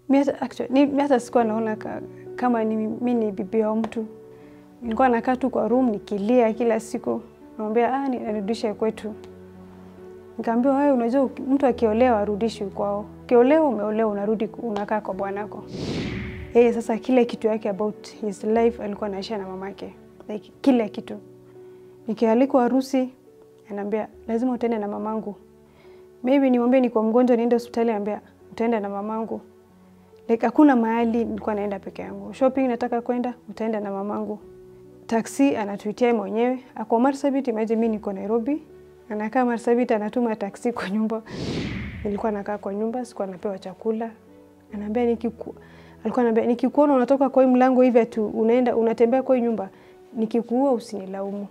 Mimi hata sikuwa naona kama mimi ni bibi wa mtu. Nilikuwa nakaa tu kwa room nikilia kila siku. Naomba nirudishe kwetu. Nikamwambia wewe unajua mtu akiolewa arudishwe kwao. Ukiolewa umeolewa unarudi unakaa kwa bwanako. Sasa kile kitu yake about his life alikuwa anaishi na mamake. Like kila kitu. Nikialikwa harusi ananiambia lazima utaenda na mamangu. Maybe niombe niko mgonjwa niende hospitali anambia utaenda na mamangu. Like hakuna mahali nilikuwa naenda peke yangu. Shopping nataka kwenda utaenda na mamangu. Taxi anatuitia mwenyewe. Ako Marsabit, imagine mimi niko Nairobi. Anakaa Marsabit anatuma taxi kwa nyumba. Nilikuwa nakaa kwa nyumba, sikuwa napewa chakula. Ananiambia alikuwa ananiambia nikikuona unatoka kwa hii mlango hivi tu unatembea kwa hii nyumba, nikikuua usinilaumu.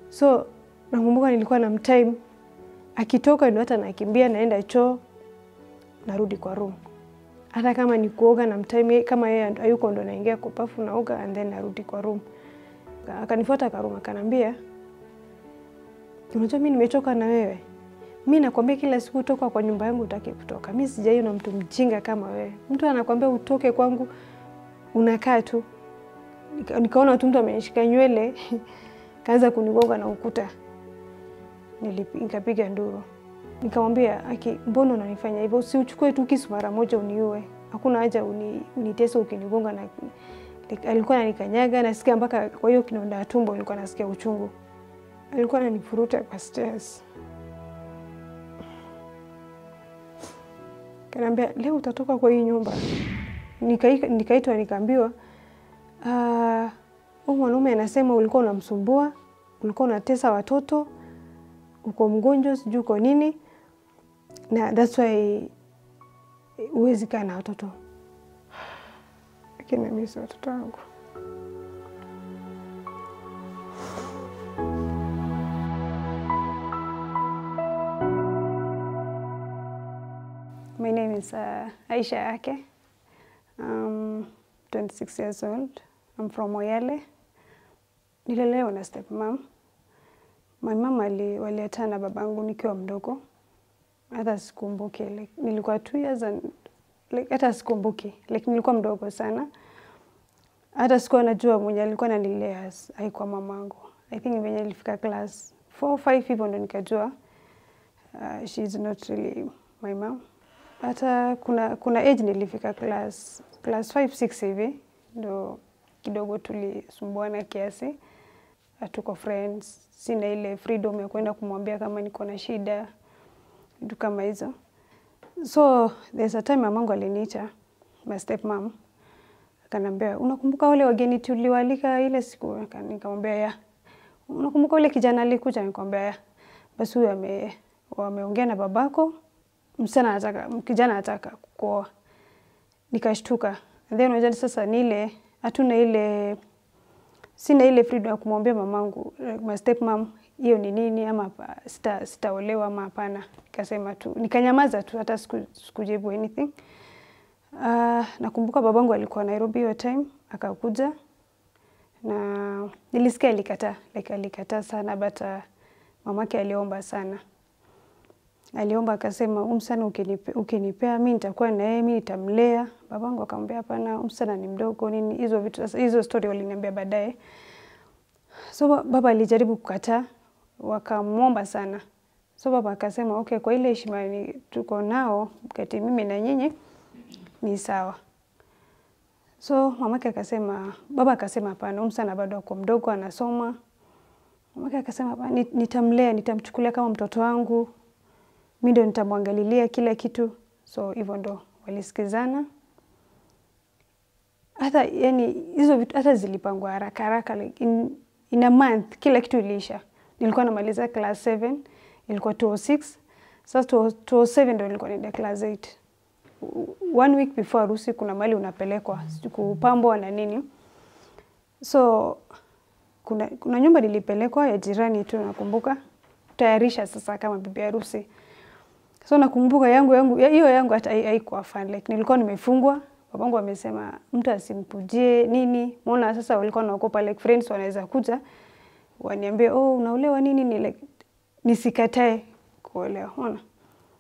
So nakumbuka nilikuwa na time akitoka ndio hata nakimbia naenda choo narudi kwa room. Hata kama ni kuoga na time kama yeye hayuko ndo naingia kwa bafu naoga and then narudi kwa room. Akanifuata kwa room akanambia unajua mimi nimechoka na wewe. Mimi nakwambia kila siku toka kwa nyumba yangu utake kutoka. Mimi sijaiona mtu mjinga kama wewe. Mtu anakuambia utoke kwangu unakaa tu. Nikaona tu mtu amenishika nywele kaanza kunigonga na ukuta. Nikapiga nduru. Nikamwambia Aki, mbona unanifanya hivyo? Usichukue tu kisu mara moja uniue. Hakuna haja unitese ukinigonga na alikuwa ananikanyaga nasikia mpaka kwa hiyo kinonda tumbo nilikuwa nasikia uchungu. Alikuwa ananifuruta kwa stairs. Kanambia leo utatoka kwa hii nyumba. Nikaitwa nikaambiwa huyu mwanaume anasema ulikuwa unamsumbua, ulikuwa unatesa watoto, uko mgonjwa sijui uko nini. Na that's why huwezi kaa na watoto. Lakini mimi si watoto wangu. My name is Aisha Ake. I'm 26 years old. I'm from Moyale. Nilelewa na stepmom. My mom waliachana na babangu nikiwa mdogo. Hata sikumbuki like nilikuwa 2 years and like hata sikumbuki like nilikuwa mdogo sana. Hata sikuwa najua mwenye alikuwa ananilea haikuwa mamangu. I think when nilifika class 4 or 5 hivyo ndo nikajua she's not really my mom. Hata kuna age nilifika class 5 6 hivi ndo kidogo tulisumbuana kiasi. Hatuko friends, sina ile freedom ya kwenda kumwambia kama niko na shida, vitu kama hizo. So there's a time mamangu aliniita, my stepmom, akanambia unakumbuka wale wageni tuliwaalika ile siku? Nikamwambia ya. Unakumbuka wale kijana alikuja? Nikamwambia ya. Basi huyo wameongea na babako, kijana anataka kuoa. Nikashtuka. And then unajua sasa sina ile freedom ya kumwambia mamangu, my stepmom, hiyo ni nini ama sitaolewa ama hapana. Nikasema tu, nikanyamaza tu hata sikujibu anything. Nakumbuka babangu alikuwa Nairobi hiyo time, akakuja na nilisikia alikataa sana but mamake aliomba sana. Aliomba akasema msana ukinipea mimi nitakuwa na yeye, mimi nitamlea. Babangu akamwambia hapana, msana ni mdogo nini hizo vitu. Sasa hizo story waliniambia baadaye. So baba alijaribu kukataa, wakamuomba sana. So baba akasema okay, kwa ile heshima tuko nao kati mimi na nyinyi ni sawa. So baba akasema hapana, msana bado ako mdogo anasoma. Mamake akasema hapana, nitamlea, nitamchukulia kama mtoto wangu. Mimi ndo nitamwangalilia kila kitu. So hivyo ndo walisikizana. Hata yani hizo vitu hata zilipangwa haraka like in a month kila kitu iliisha. Nilikuwa namaliza class 7, ilikuwa 206. Sasa 207 ndo nilikuwa naenda class 8. 1 week before harusi kuna mahali unapelekwa kupambwa na nini. So kuna nyumba nilipelekwa ya jirani tu nakumbuka. Tayarisha sasa kama bibi harusi. So nakumbuka yangu hata haikuwa fun like nilikuwa nimefungwa. Babangu amesema mtu asimpujie nini. Mbona sasa walikuwa wanaogopa like friends wanaweza kuja waniambie unaolewa nini ni like nisikatae kuolewa. Unaona?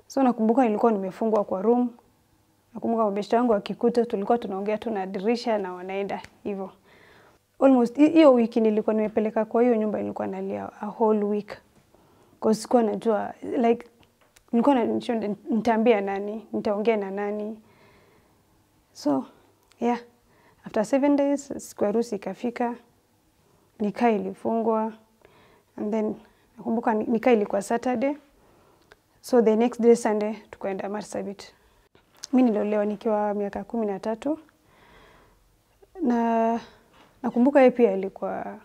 So nakumbuka nilikuwa nimefungwa kwa room. Nakumbuka mabeshte wangu wakikuta tulikuwa tunaongea tu na dirisha na wanaenda hivyo. Almost hiyo wiki nilikuwa nimepeleka kwa hiyo nyumba, nilikuwa nalia a whole week. Cause sikuwa najua like nilikuwa nitaambia nani, nitaongea na nani. So yeah, after 7 days siku ya harusi ikafika, nikaa ilifungwa, and then nakumbuka nikaa ilikuwa Saturday. So the next day Sunday tukaenda Marsabit. Mimi niliolewa nikiwa miaka 13. Na nakumbuka yeye pia alikuwa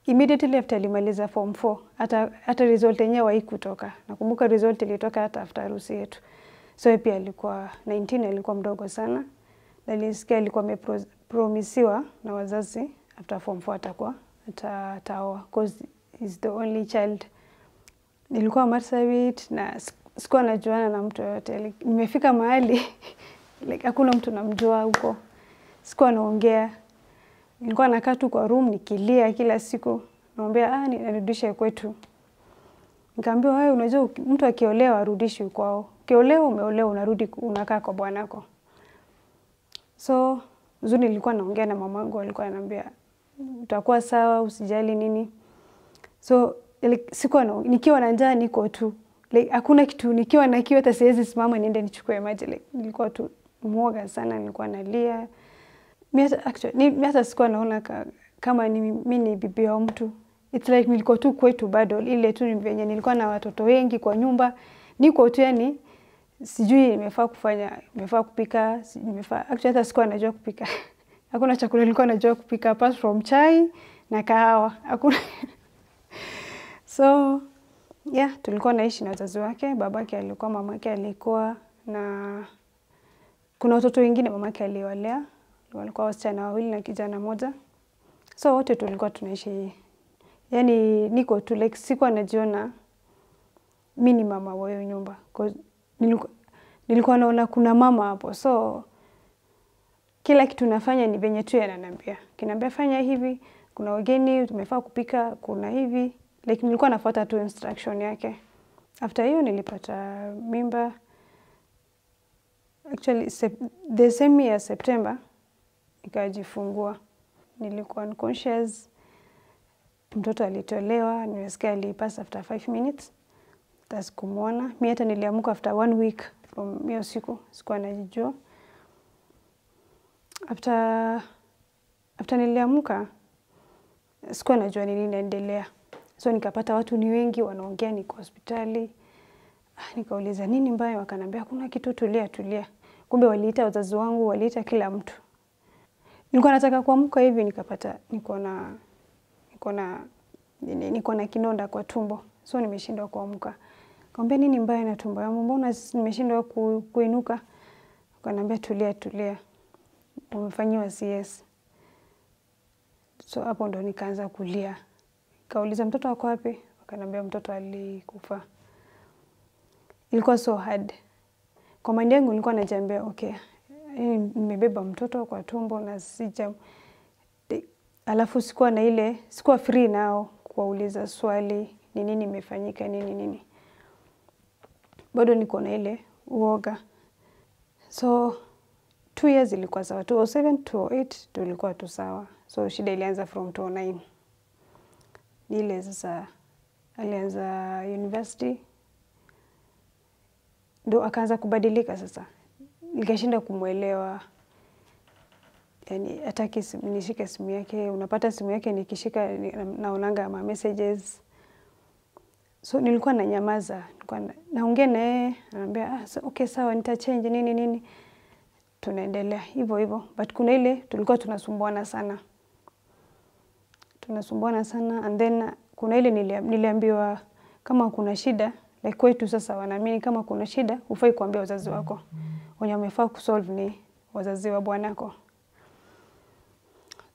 immediately after alimaliza form 4, hata result yenyewe haikutoka. Nakumbuka result ilitoka hata after harusi yetu. So yeye pia alikuwa 19, alikuwa mdogo sana. Nilisikia alikuwa amepromisiwa na wazazi after form 4 atakuwa ataoa, cause he's the only child. Nilikuwa Marsabit na sikuwa najuana na mtu yote. Like, nimefika mahali like hakuna mtu namjua huko. Sikuwa naongea. Nilikuwa nakaa tu kwa room nikilia kila siku. Naambia nirudishe kwetu. Nikamwambia wewe unajua mtu akiolewa arudishi kwao. Ukiolewa umeolewa unarudi unakaa kwa bwanako. So uzuri nilikuwa naongea na mamangu, alikuwa ananiambia utakuwa sawa, usijali nini. So like, sikuwa nikiwa na njaa niko tu. Like hakuna kitu, nikiwa na kiu hata siwezi simama niende nichukue maji. Like nilikuwa tu mwoga sana, nilikuwa nalia. Mimi hata sikuwa naona kama mimi ni bibi wa mtu. It's like nilikuwa tu kwetu bado, ile tu venye nilikuwa na watoto wengi kwa nyumba. Niko tu yani sijui nimefaa kufanya, nimefaa kupika, actually hata sikuwa najua kupika. Hakuna chakula nilikuwa najua kupika apart from chai na kahawa. Hakuna. So yeah, tulikuwa naishi na wazazi wake, babake alikuwa, mamake alikuwa, na kuna watoto wengine mamake aliwalea. Walikuwa wasichana wawili na kijana mmoja. So wote tulikuwa tunaishi. Yani niko tu like sikuwa najiona mimi ni mama wa hiyo nyumba. Cause nilikuwa naona kuna mama hapo. So kila kitu nafanya ni venye tu ananiambia. Kiniambia fanya hivi, kuna wageni, tumefaa kupika, kuna hivi. Like nilikuwa nafuata tu instruction yake. After hiyo nilipata mimba. Actually the same year September nikajifungua. Nilikuwa unconscious. Mtoto alitolewa, nimesikia alipass after 5 minutes. Sikumwona. Mimi hata niliamka after 1 week from hiyo siku, sikuwa najijua. After niliamka sikuwa najua nini inaendelea. So nikapata watu ni wengi wanaongea, niko hospitali. Nikauliza nini mbaya, wakaniambia hakuna kitu, tulia. Kumbe waliita wazazi wangu, waliita kila mtu. Nilikuwa nataka kuamka hivi nikapata niko na kinonda kwa tumbo. So nimeshindwa kuamka. Nikamwambia nini mbaya na tumbo yangu, mbona nimeshindwa kuinuka? Wakaniambia tulia. Umefanyiwa CS. So hapo ndo nikaanza kulia. Kauliza mtoto wako wapi? Wakaniambia mtoto alikufa. Ilikuwa so hard. Kwa mind yangu nilikuwa najiambia okay, nimebeba mtoto kwa tumbo na alafu sikuwa free nao kuwauliza swali, ni nini imefanyika, nini. Bado niko na ile uoga. So 2 years ilikuwa sawa. 2007, 2008 tulikuwa tu sawa. So shida ilianza from 2009. Ile sasa alianza university. Ndo akaanza kubadilika sasa. Nikashinda kumuelewa. Yani hataki nishike simu yake, unapata simu yake nikishika naonanga ma messages. So nilikuwa nanyamaza, nilikuwa naongea naye, ananiambia okay sawa nitachange nini. Tunaendelea hivyo. But kuna ile tulikuwa tunasumbuana sana. And then kuna ile niliambiwa kama kuna shida, like kwetu sasa wanaamini kama kuna shida hufai kuambia wazazi wako. Wenye wamefaa kusolve ni wazazi wa bwanako.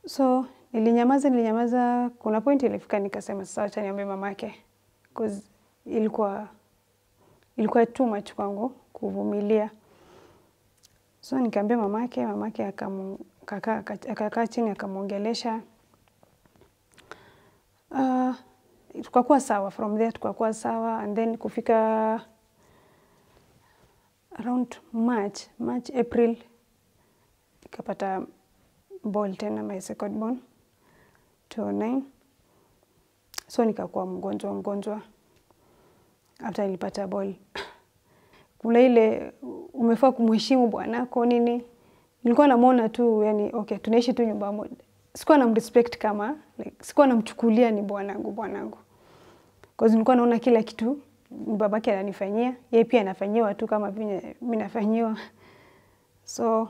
So nilinyamaza, kuna point ilifika nikasema sasa acha niambie mamake, because ilikuwa too much kwangu kuvumilia. So nikamwambia mamake akakaa chini akamuongelesha. Tukakuwa sawa, from there tukakuwa sawa, and then kufika around March, April, nikapata ball tena, my second born, 2009. So nikakuwa mgonjwa. After nilipata ball, kuna ile umefaa kumheshimu bwanako nini. Nilikuwa namuona tu, yani okay, tunaishi tu nyumba moja. Sikuwa namrespect kama, like, sikuwa namchukulia ni bwanangu. Cause nilikuwa naona kila kitu babake ananifanyia, yeye pia anafanyiwa tu kama vile mimi nafanyiwa. So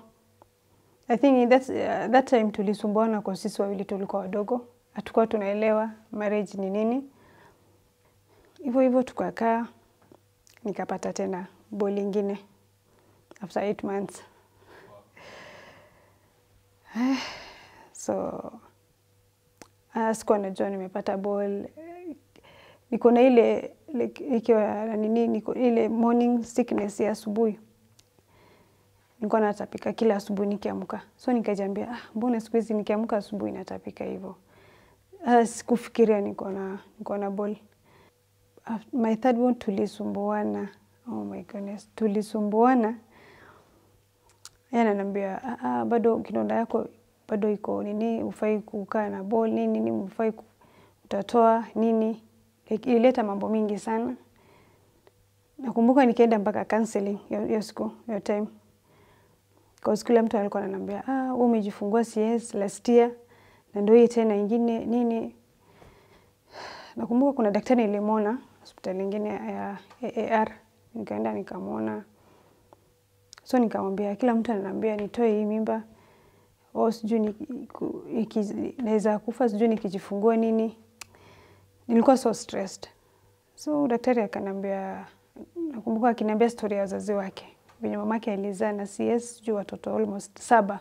I think that time tulisumbuana kwa sisi wawili tulikuwa wadogo. Hatukuwa tunaelewa marriage ni nini. Hivyo tukakaa, nikapata tena ball ingine after 8 months. So sikuwa najua nimepata ball. Niko na ile ikiwa niko ile morning sickness ya asubuhi. Nilikuwa natapika kila asubuhi nikiamka. So nikajiambia, mbona siku hizi nikiamka asubuhi natapika hivyo. Sikufikiria niko na ball. My third one tulisumbuana. Oh my goodness, tulisumbuana. Yeye ananiambia, bado kidonda yako bado iko nini, ufai kukaa na ball nini, ufai utatoa nini. Like, ilileta mambo mingi sana. Nakumbuka nikaenda mpaka counseling hiyo siku, hiyo time. Cause kila mtu alikuwa ananiambia, wewe umejifungua CS last year, na ndio hii tena ingine nini. Nakumbuka kuna daktari nilimwona hospitali nyingine ya AAR, nikaenda nikamwona. So nikamwambia, kila mtu ananiambia nitoe hii mimba, sijui naweza kufa, sijui nikijifungua nini. Nilikuwa so stressed. So daktari akaniambia, nakumbuka akiniambia story ya wazazi wake. Venye mamake alizaa na CS juu watoto almost 7.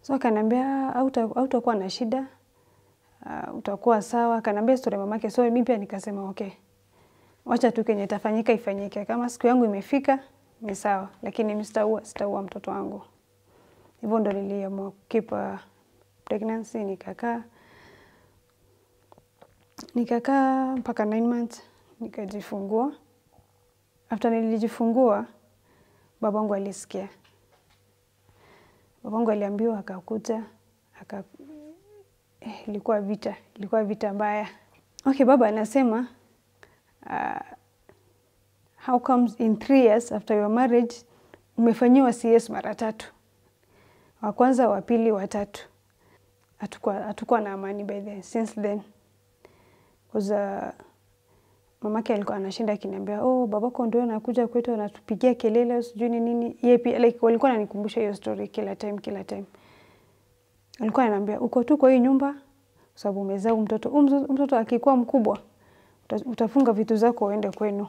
So akaniambia hautakuwa na shida, utakuwa sawa. Akaniambia story ya mamake. So mimi pia nikasema okay, wacha tu kenye itafanyika ifanyike. Kama siku yangu imefika ni sawa, lakini mimi sitaua mtoto wangu. Hivyo ndo niliamua keep pregnancy. Nikakaa mpaka 9 months nikajifungua. After nilijifungua, babangu alisikia. Babangu aliambiwa akakuja, ilikuwa vita mbaya. Okay, baba anasema, how comes in 3 years after your marriage umefanyiwa CS mara 3? Wa kwanza, wa pili, wa 3. Hatukuwa na amani by then, since then. Because mamake alikuwa anashinda akiniambia, babako ndio anakuja kwetu anatupigia kelele sijui nini. Yeye pia like walikuwa wananikumbusha hiyo story kila time. Alikuwa ananiambia, uko tu kwa hii nyumba sababu umezaa mtoto akikuwa mkubwa utafunga vitu zako uende kwenu.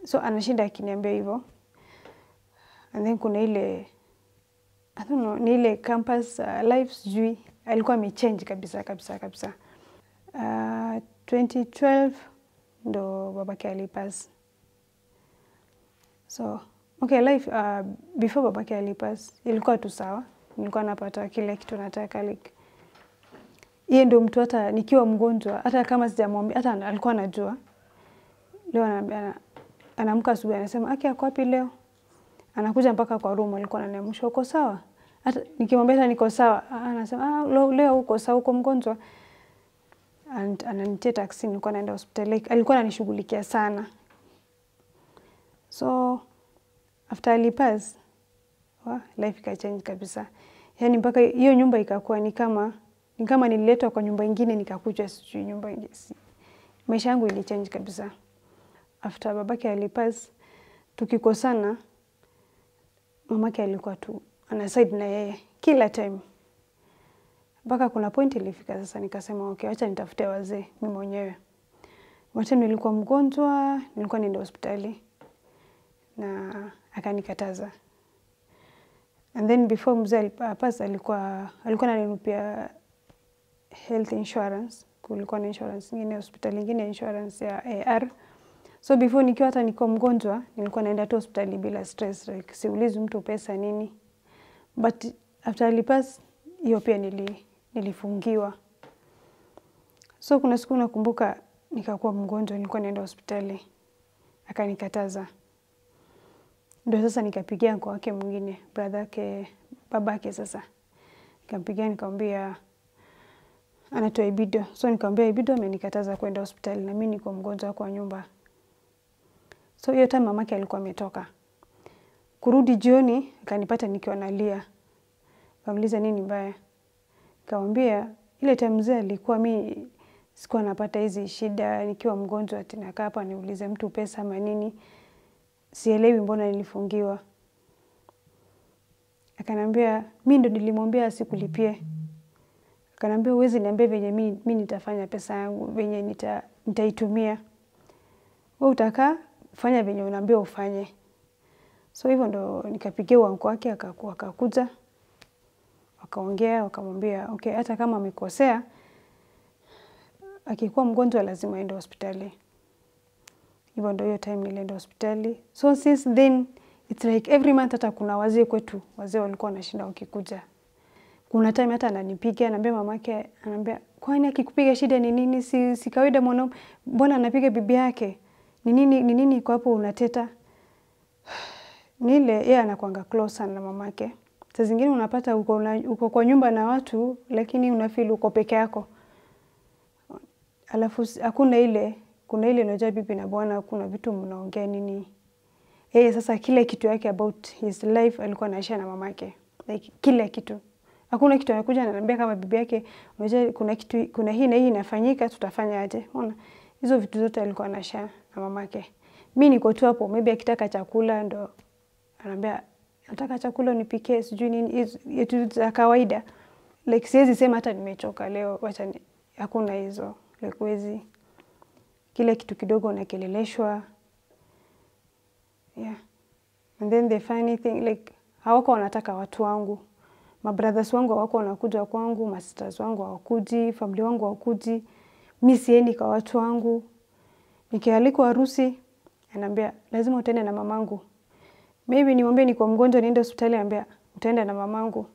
So anashinda akiniambia hivyo. And then kuna ile I don't know, ni ile campus life sijui alikuwa amechange kabisa. 2012 ndo babake alipass. So okay, life before babake alipass ilikuwa tu sawa. Nilikuwa napata kile kitu nataka, like yeye ndio mtu hata nikiwa mgonjwa, hata kama sijamwambia, hata alikuwa anajua. Leo ananiambia, anaamka asubuhi anasema, Ake ako wapi leo? Anakuja mpaka kwa room, alikuwa ananiamsha, uko sawa? Hata nikimwambia hata niko sawa, anasema, leo uko sawa, uko mgonjwa? Ananitia taxi, nilikuwa naenda hospitali. Alikuwa ananishughulikia sana. So after alipass, life ika change kabisa. Yani mpaka hiyo nyumba ikakuwa ni kama nililetwa kwa nyumba nyingine nikakuja sijui nyumba nyingine. Maisha yangu ili change kabisa. After babake alipass, tukikosana, mamake alikuwa tu ana side na yeye kila time. Mpaka kuna point ilifika sasa nikasema okay, acha nitafute wazee mimi mwenyewe. Wakati nilikuwa mgonjwa, nilikuwa niende hospitali na akanikataza. And then before mzee pass alikuwa ananilipia health insurance. Kulikuwa na insurance nyingine, hospitali nyingine insurance ya AR. So before nikiwa hata niko mgonjwa, nilikuwa naenda tu hospitali bila stress, like siulizi mtu pesa nini. But after alipass, hiyo pia nilifungiwa. So kuna siku nakumbuka nikakuwa mgonjwa, nilikuwa naenda hospitali. Akanikataza. Ndio sasa nikapigia kwa wake mwingine, brother yake, babake sasa. Nikampigia nikamwambia anatoa ibido. So nikamwambia ibido amenikataza kwenda hospitali na mimi niko mgonjwa kwa nyumba. So hiyo time mamake alikuwa ametoka. Kurudi jioni akanipata nikiwa nalia. Kamuliza nini mbaya? Nikamwambia ile time mzee alikuwa mimi sikuwa napata hizi shida nikiwa mgonjwa ati nakaa hapa niulize mtu pesa ama nini. Sielewi mbona nilifungiwa. Akanambia mimi ndo nilimwambia asikulipie. Akanambia uwezi niambia venye mimi nitafanya pesa yangu, venye nitaitumia. Wewe utakaa fanya venye unaambia ufanye. So hivyo ndo nikapigia wangu wake akakuja. Wakaongea, wakamwambia okay hata kama amekosea akikuwa mgonjwa lazima aende hospitali. Hivyo ndo hiyo time nilienda hospitali. So since then it's like every month hata kuna wazee kwetu, wazee walikuwa wanashinda wakikuja. Kuna time hata ananipigia, anambia mamake, anambia kwani akikupiga shida ni nini? Si kawaida mwanaume, mbona anapiga bibi yake? Ni nini iko hapo unateta? Nile yeye anakuanga close sana na mamake. Saa zingine unapata uko kwa nyumba na watu lakini unafeel uko peke yako. Alafu kuna ile unajua bibi na bwana kuna vitu mnaongea nini. Sasa kile kitu yake about his life alikuwa anaishi na mamake. Like kila kitu. Hakuna kitu anakuja ananiambia kama bibi yake unajua kuna hii na hii inafanyika tutafanya aje. Unaona? Hizo vitu zote alikuwa anaishi na mamake. Mimi niko tu hapo maybe akitaka chakula ndo anambia nataka chakula unipikie sijui nini yetu za kawaida. Like siwezi sema hata nimechoka leo wacha hakuna hizo. Like wezi kile kitu kidogo unakeleleshwa. Yeah. And then the funny thing like hawako wanataka watu wangu. Mabrothers wangu hawako wanakuja kwangu, masisters wangu hawakuji, family wangu hawakuji. Mimi siendi kwa watu wangu. Nikialikwa harusi ananiambia lazima utaenda na mamangu. Maybe nimwambie niko mgonjwa niende hospitali anambia utaenda na mamangu.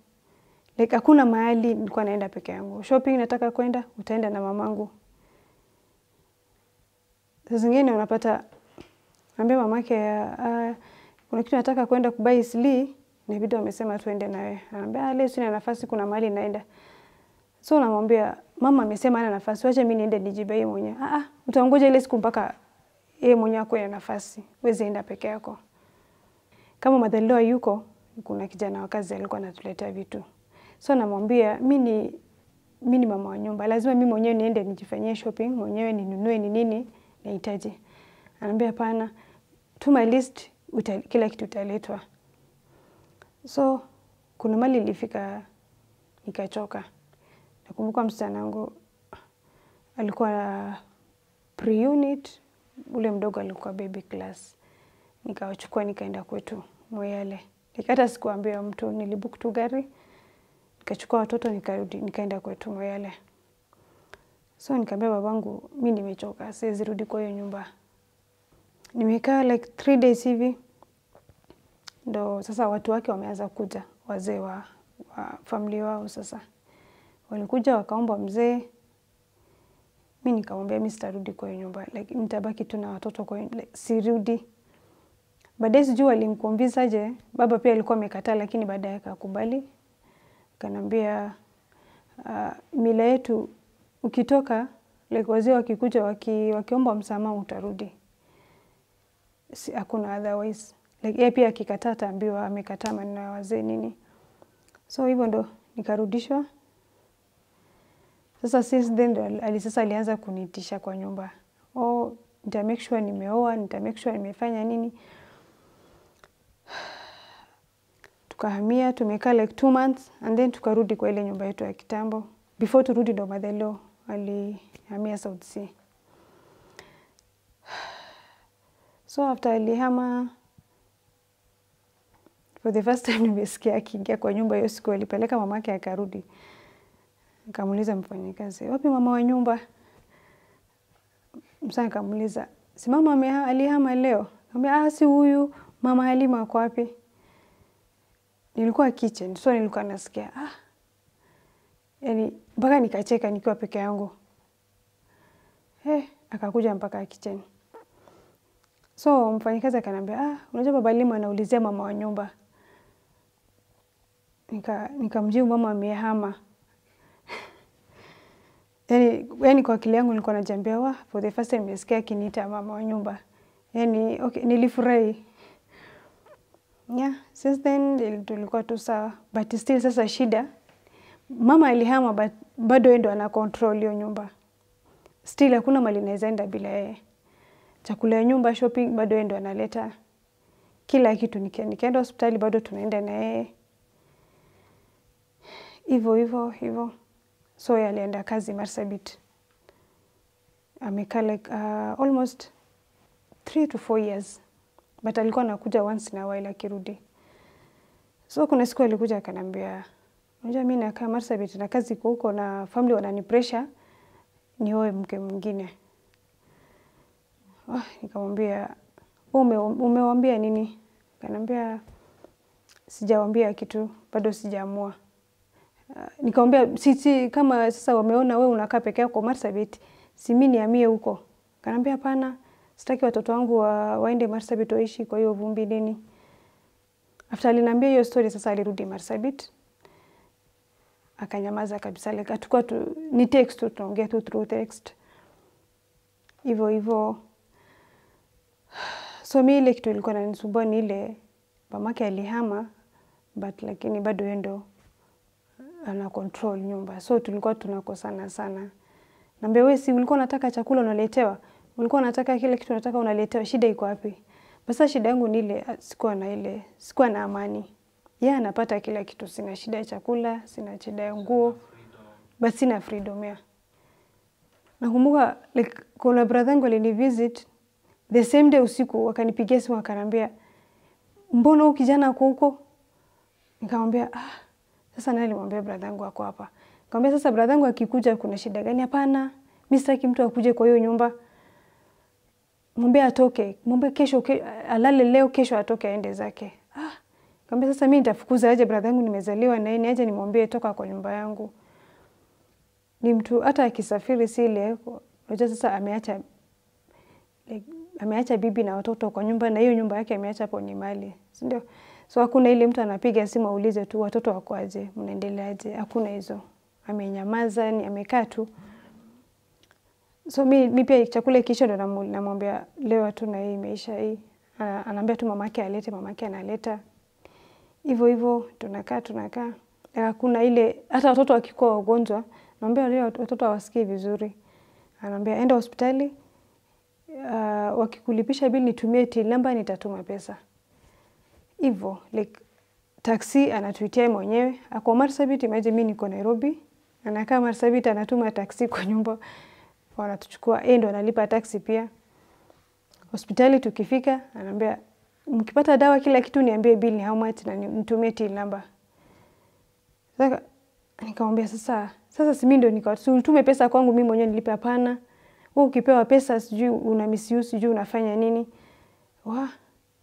Like hakuna mahali nilikuwa naenda peke yangu. Shopping nataka kwenda utaenda na mamangu. Sasa zingine unapata anambia mamake kuna kitu nataka kwenda kubai sli na video amesema tuende nawe. Anambia leo sina nafasi kuna mahali naenda. So namwambia mama amesema ana nafasi wacha mimi niende nijibai mwenyewe. Utangoja ile siku mpaka yeye mwenyewe ako na nafasi. Wewe enda peke yako. Kama madhalilo yuko kuna kijana wa kazi alikuwa anatuletea vitu. So namwambia mimi ni mama wa nyumba. Lazima mimi mwenyewe niende nijifanyie shopping, mwenyewe ninunue ni nini nahitaji. Anambia hapana. Tuma list kila kitu utaletwa. So kuna mali ilifika nikachoka. Nakumbuka msichana wangu alikuwa pre-unit, ule mdogo alikuwa baby class. Nikawachukua nikaenda kwetu Moyale. Hata sikuambia mtu nilibook tu gari. Nikachukua watoto nikarudi nikaenda kwetu Moyale. So nikamwambia babangu mimi nimechoka, siwezi rudi kwa hiyo nyumba. Nimekaa like 3 days hivi. Ndo sasa watu wake wameanza kuja, wazee wa family wao sasa. Walikuja wakaomba mzee. Mimi nikamwambia mimi sitarudi kwa hiyo nyumba, like nitabaki tu na watoto kwa hiyo, like, sirudi. Baadaye sijui alimconvince aje, baba pia alikuwa amekataa lakini baadaye akakubali. Kanambia mila yetu ukitoka like wazee wakikuja wakiomba msamaha utarudi. Hakuna otherwise. Like yeye pia akikataa ataambiwa amekataa maneno ya wazee nini. So hivyo ndo nikarudishwa. Sasa since then sasa alianza kunitisha kwa nyumba. Nita make sure nimeoa, nita make sure nimefanya nini. Tukahamia, tumekaa like 2 months and then tukarudi kwa ile nyumba yetu ya kitambo. Before turudi ndo madhelo alihamia South Sea. So after alihama for the first time nimesikia akiingia kwa nyumba hiyo siku alipeleka mamake akarudi. Nikamuuliza mfanyikazi, "Wapi mama wa nyumba?" Msana kamuuliza, "Si mama alihama leo?" Nikamwambia, si huyu, mama Halima ako wapi?" Nilikuwa kitchen, so nilikuwa nasikia, yani mpaka nikacheka nikiwa peke yangu. Akakuja mpaka kitchen. So mfanyikazi akaniambia, unajua baba Lima anaulizia mama wa nyumba. Nikamjibu mama amehama. Yani kwa akili yangu nilikuwa najiambia, for the first time nimesikia akiniita mama wa nyumba. Yani okay, nilifurahi. Yeah, since then tulikuwa tu sawa, but still sasa shida. Mama alihama but bado yeye ndo ana control hiyo nyumba. Still hakuna mali naweza enda bila yeye. Chakula ya nyumba, shopping bado yeye ndo analeta. Kila kitu nikienda hospitali bado tunaenda na yeye. Hivyo. So yeye alienda kazi Marsabit. Amekaa like almost 3 to 4 years. But alikuwa anakuja once in a while akirudi. So kuna siku alikuja akaniambia, unajua mimi nakaa Marsabit na kazi iko huko na family wanani pressure nioe mke mwingine. Nikamwambia, umewaambia nini? Akaniambia, sijawaambia kitu, bado sijaamua. Nikamwambia, sisi kama sasa wameona wewe unakaa peke yako Marsabit, si mimi nihamie huko. Akaniambia hapana, sitaki watoto wangu waende Marsabit waishi kwa hiyo vumbi nini. After aliniambia hiyo story sasa alirudi Marsabit. Akanyamaza kabisa, like atakuwa tu ni text tu tunaongea tu through text. Hivyo. So mimi ile kitu ilikuwa inanisumbua ni ile mamake alihama but lakini bado yeye ndo ana control nyumba. So tulikuwa tunakosana sana. Naambia wewe si ulikuwa unataka chakula unaletewa? Ulikuwa unataka kile kitu unataka unaletewa, shida iko wapi? Basi shida yangu ni ile sikuwa na amani. Yeye anapata kila kitu, sina shida ya chakula, sina shida ya nguo, basi sina freedom ya. Nakumbuka like kuna brother yangu alinivisit the same day usiku, wakanipigia simu akaniambia, mbona huyu kijana ako huko? Nikamwambia sasa nani alimwambia brother yangu ako hapa? Nikamwambia sasa brother yangu akikuja kuna shida gani? Hapana, mimi sitaki mtu akuje kwa hiyo nyumba. Mwambie atoke, mwambie kesho alale leo, kesho atoke aende zake. Nikamwambia sasa mimi nitafukuza aje brother yangu nimezaliwa na yeye, aje nimwambie toka kwa nyumba yangu. Ni mtu hata akisafiri si ile, unajua sasa ameacha bibi na watoto kwa nyumba na hiyo nyumba yake ameacha hapo ni mali, si ndio? So hakuna ile mtu anapiga simu aulize tu watoto wako aje, mnaendeleaje, hakuna hizo. Amenyamaza, ni amekaa tu. So mimi pia chakula kisha ndo namwambia leo tu na hii imeisha hii. Anaambia tu mamake alete, mamake analeta. Hivyo tunakaa. Hakuna ile hata watoto wakikuwa wagonjwa, naambia leo watoto hawasikii vizuri. Anaambia enda hospitali, wakikulipisha bili nitumie till number nitatuma pesa. Hivyo like taxi anatuitia mwenyewe. Ako Marsabit, imagine mimi niko Nairobi. Anakaa Marsabit anatuma taxi kwa nyumba. Wanatuchukua, yeye ndo analipa taxi pia. Hospitali tukifika, anaambia mkipata dawa kila kitu niambie bill ni how much na nitumie till number. Sasa nikamwambia sasa si mimi ndo nitume pesa kwangu mimi mwenyewe nilipe? Hapana. Wewe ukipewa pesa sijui una misuse, sijui unafanya nini.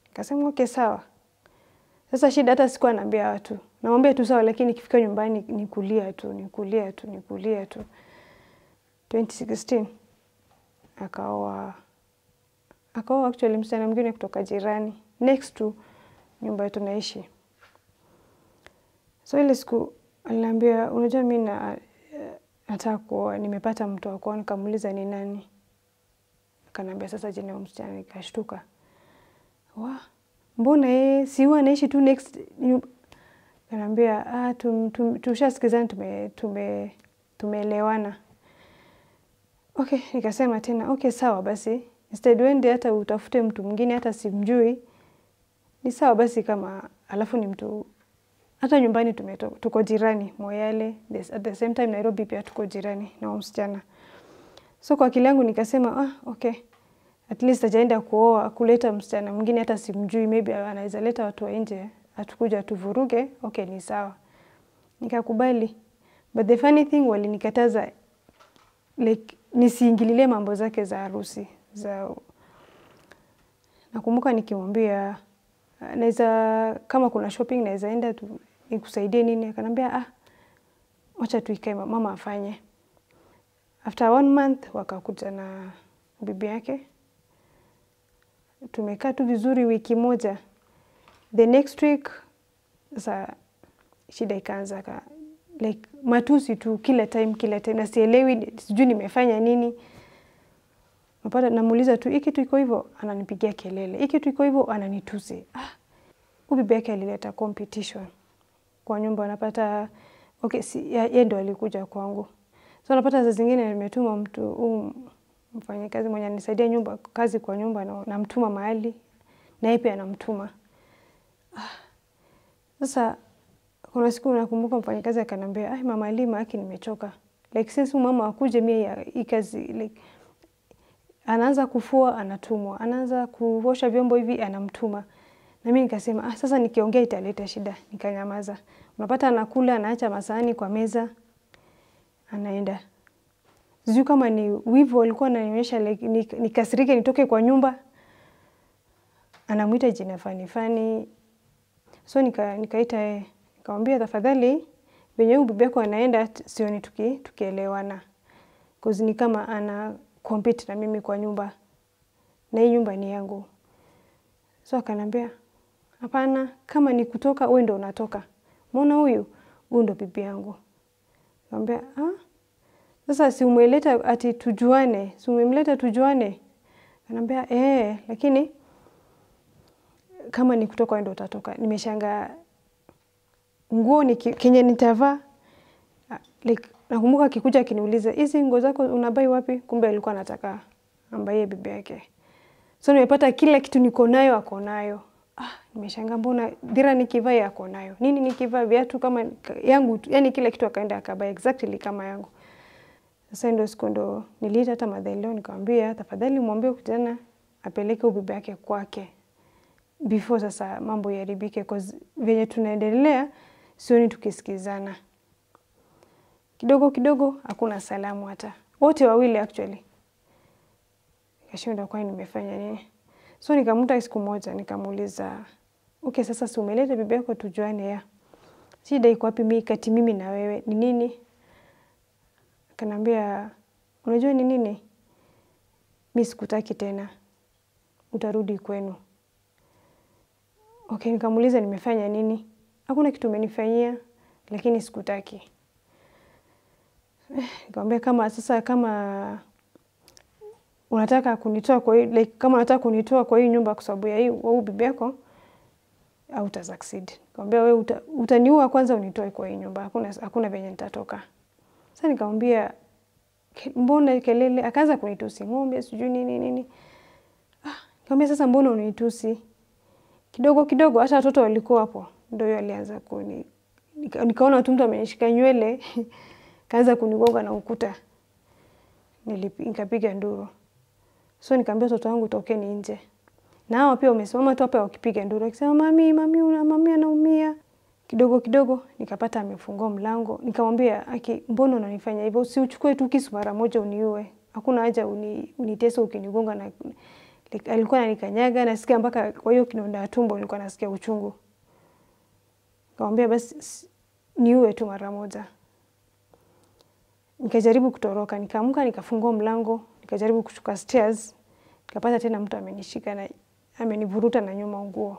Nikasema okay sawa. Sasa shida hata sikuwa naambia watu. Namwambia tu sawa lakini ikifika nyumbani nikulia tu. 2016 akaoa actually msichana mwingine kutoka jirani next to nyumba yetu tunaishi. So ile siku aliniambia unajua mimi nataka kuoa, nimepata mtu wa kuoa. Nikamuuliza ni nani? Akaniambia sasa jina msichana. Nikashtuka. Mbona yeye si huwa anaishi tu next? Akaniambia tushasikizana, tumeelewana. Okay, nikasema tena okay sawa basi. Instead wende hata utafute mtu mwingine hata simjui. Ni sawa basi kama alafu ni mtu hata nyumbani tuko jirani Moyale, at the same time Nairobi pia tuko jirani na msichana. So kwa akili yangu nikasema okay. At least hajaenda kuoa kuleta msichana mwingine hata simjui, maybe anaweza leta watu wa nje atakuja tuvuruge. Okay ni sawa. Nikakubali. But the funny thing walinikataza like nisiingililie mambo zake za harusi za. Nakumbuka nikimwambia naweza kama kuna shopping naweza enda tu nikusaidie nini? Akaniambia acha tuikae mama afanye. After 1 month wakakuja na bibi yake. tumekaa tu vizuri wiki moja. The next week sasa shida ikaanza like matusi tu kila time na sielewi sijui nimefanya nini. Napata namuuliza tu hiki tu iko hivyo, ananipigia kelele. Hiki tu iko hivyo, ananitusi. Bibi yake alileta competition kwa nyumba. Napata okay, yeye ndo alikuja kwangu. So napata saa zingine nimetuma mtu mfanyakazi mwenye anisaidia nyumba kazi kwa nyumba na namtuma mahali na yeye pia anamtuma. Sasa kuna siku nakumbuka mfanyakazi akaniambia, mama Neema Ake nimechoka. Like since mama akuje mimi hii kazi like anaanza kufua anatumwa, anaanza kuosha vyombo hivi anamtuma. Na mimi nikasema sasa nikiongea italeta shida, nikanyamaza. Unapata anakula, anaacha masahani kwa meza, anaenda. Sijui kama ni wivu alikuwa ananionyesha like nikasirike nitoke kwa nyumba. Anamuita jina fani. So nikaita yeye, nikamwambia tafadhali venye huyu bibi yako anaenda sioni tukielewana. Cause ni kama ana compete na mimi kwa nyumba. Na hii nyumba ni yangu. So akanambia, hapana, kama ni kutoka wewe ndo unatoka. Mbona huyu ndo bibi yangu. Nikamwambia, sasa si umeleta ati tujuane, si umemleta tujuane. Anambia, lakini kama ni kutoka wewe ndo utatoka. Nimeshangaa nguo ni kenye nitavaa. Like nakumbuka akikuja akiniuliza, hizi nguo zako unabai wapi? Kumbe alikuwa anataka ambaye bibi yake. So nimepata kila kitu niko nayo ako nayo. Nimeshangaa mbona dira nikivaa yako nayo. Nini nikivaa viatu kama yangu, yani kila kitu akaenda akabaya exactly kama yangu. Sasa ndio siku ndo niliita hata madheleo nikamwambia tafadhali muombe kijana apeleke bibi yake kwake. Before sasa mambo yaharibike cause venye tunaendelea sioni tukisikizana. Kidogo hakuna salamu hata. Wote wawili actually. Nikashindwa kwa nini nimefanya nini. So nikamuta siku moja nikamuuliza, okay sasa si umeleta bibi yako tujuane ya. Shida iko wapi mimi kati mimi na wewe? Ni nini? Akanambia, unajua ni nini? Mimi sikutaki tena. Utarudi kwenu. Okay, nikamuuliza nimefanya nini? Hakuna kitu umenifanyia, lakini sikutaki. Nikamwambia kama unataka kunitoa kwa hii like kama unataka kunitoa kwa hii nyumba kwa sababu ya hii wewe bibi yako au utasucceed. Nikamwambia wewe utaniua kwanza unitoe kwa hii nyumba. Hakuna venye nitatoka. Sasa nikamwambia mbona kelele akaanza kunitusi ng'ombe sijui nini. Nikamwambia sasa mbona unitusi? Kidogo hata watoto walikuwa hapo. Ndio yeye alianza nikaona mtu amenishika nywele kaanza kunigonga na ukuta. Nikapiga nduru. So nikamwambia watoto wangu tokeni nje. Na hao pia wamesimama tu hapa wakipiga nduru. Akisema mami anaumia. Kidogo nikapata amefungua mlango. Nikamwambia Ake mbona unanifanya hivyo? Usichukue tu kisu mara moja uniue. Hakuna haja unitese ukinigonga na like, alikuwa ananikanyaga nasikia mpaka kwa hiyo kidonda ya tumbo nilikuwa nasikia uchungu. Nikamwambia basi niue tu mara moja. Nikajaribu kutoroka, nikaamka nikafungua mlango, nikajaribu kushuka stairs, nikapata tena mtu amenishika na amenivuruta na nyuma nguo.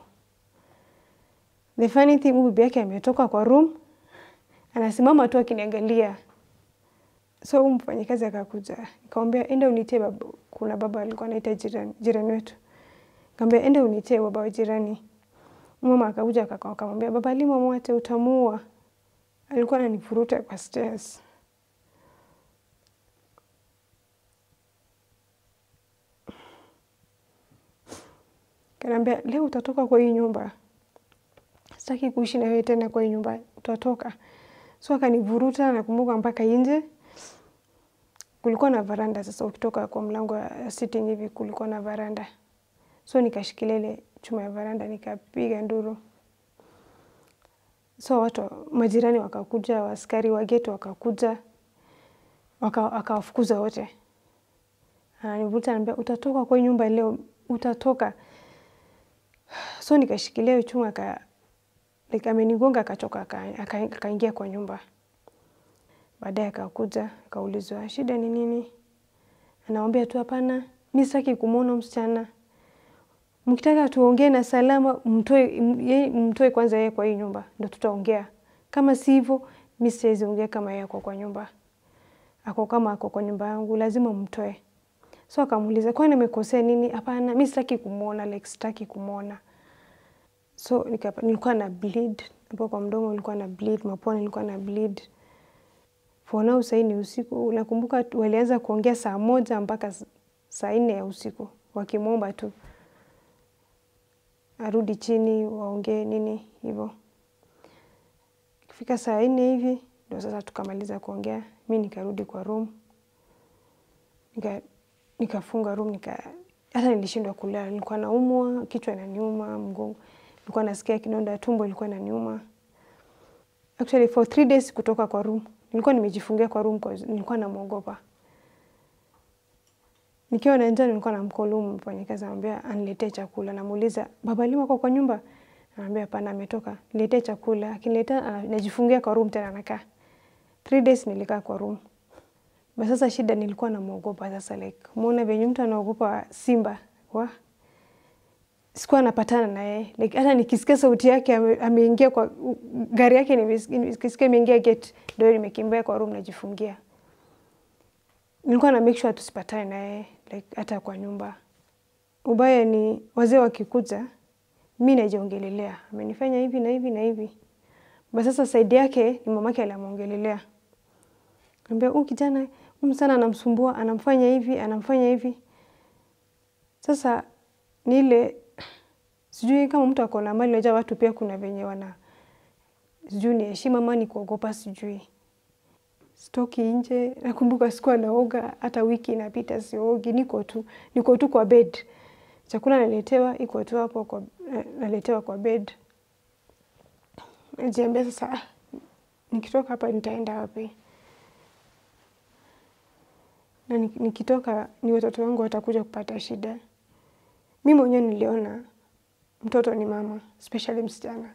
The funny thing bibi yake ametoka kwa room, anasimama tu akiniangalia. So mfanyikazi akakuja, nikamwambia enda unitie baba, kuna baba alikuwa anaita jirani wetu. Nikamwambia enda unitie baba wa jirani. Mama akakuja akamwambia baba Neema mwate utamuua. Alikuwa ananivuruta kwa stairs. Kanambia leo utatoka kwa hii nyumba. Sitaki kuishi na wewe tena kwa hii nyumba, utatoka. So akanivuruta nakumbuka mpaka nje. Kulikuwa na varanda sasa ukitoka kwa mlango wa sitting hivi kulikuwa na varanda. So nikashikilia ile chuma ya varanda nikapiga nduru. So watu majirani wakakuja, askari wa gate wakakuja. Wakawafukuza wote. Ananivuruta anambia utatoka kwa hii nyumba leo, utatoka. So nikashikilia chuma like amenigonga akachoka akaingia kwa nyumba. Baadaye akakuja, akaulizwa shida ni nini? Anaambia tu hapana, mimi sitaki kumuona msichana. Mkitaka tuongee na Salama, mtoe kwanza yeye kwa hii nyumba ndio tutaongea. Kama si hivyo, mimi siwezi ongea kama yeye kwa nyumba. Ako kwa nyumba yangu, lazima mtoe. So akamuuliza, kwani nimekosea nini? Hapana, mimi sitaki kumuona, like sitaki kumuona. So nilikuwa na bleed, hapo kwa mdomo nilikuwa na bleed, mapua nilikuwa na bleed. For now sasa ni usiku, nakumbuka walianza kuongea saa 1 mpaka saa 4 ya usiku, wakimwomba tu arudi chini waongee nini hivyo. Ikifika saa 4 hivi ndio sasa tukamaliza kuongea. Mimi nikarudi kwa room. Nikafunga room, hata nilishindwa kulala, nilikuwa naumwa, kichwa inaniuma, mgongo. Nilikuwa nasikia kidonda tumbo ilikuwa inaniuma. Actually for 3 days kutoka kwa room. Nilikuwa nimejifungia kwa room kwa nilikuwa namuogopa. Nikiwa na njaa nilikuwa namcall mfanyikazi, anambia aniletee chakula. Namuuliza, baba Lima kwa nyumba? Anambia hapana, ametoka. Niletee chakula. Akiniletea najifungia kwa room tena nakaa. 3 days nilikaa kwa room. Basi sasa shida nilikuwa namuogopa sasa, like muone venye mtu anaogopa simba. Sikuwa napatana na yeye. Like hata nikisikia sauti yake ameingia kwa gari yake, nikisikia ameingia gate, ndio nimekimbia kwa room najifungia. Nilikuwa na make sure tusipatane na yeye, like hata kwa nyumba. Ubaya ni wazee wakikuja, mimi najiongelelea. Amenifanya hivi na hivi na hivi. Basi sasa side yake ni mamake alimuongelelea. Anambia huyu kijana sana anamsumbua, anamfanya hivi. Sasa ni ile sijui kama mtu ako na mali, unajua watu pia kuna venye sijui ni heshima ama ni kuogopa sijui. Stoki nje, nakumbuka sikuwa naoga, hata wiki inapita siogi, niko tu kwa bed. Chakula naletewa, iko tu hapo naletewa kwa bed. Najiambia sasa nikitoka hapa nitaenda wapi? Na nikitoka ni watoto wangu watakuja kupata shida. Mimi mwenyewe niliona mtoto ni mama, especially msichana.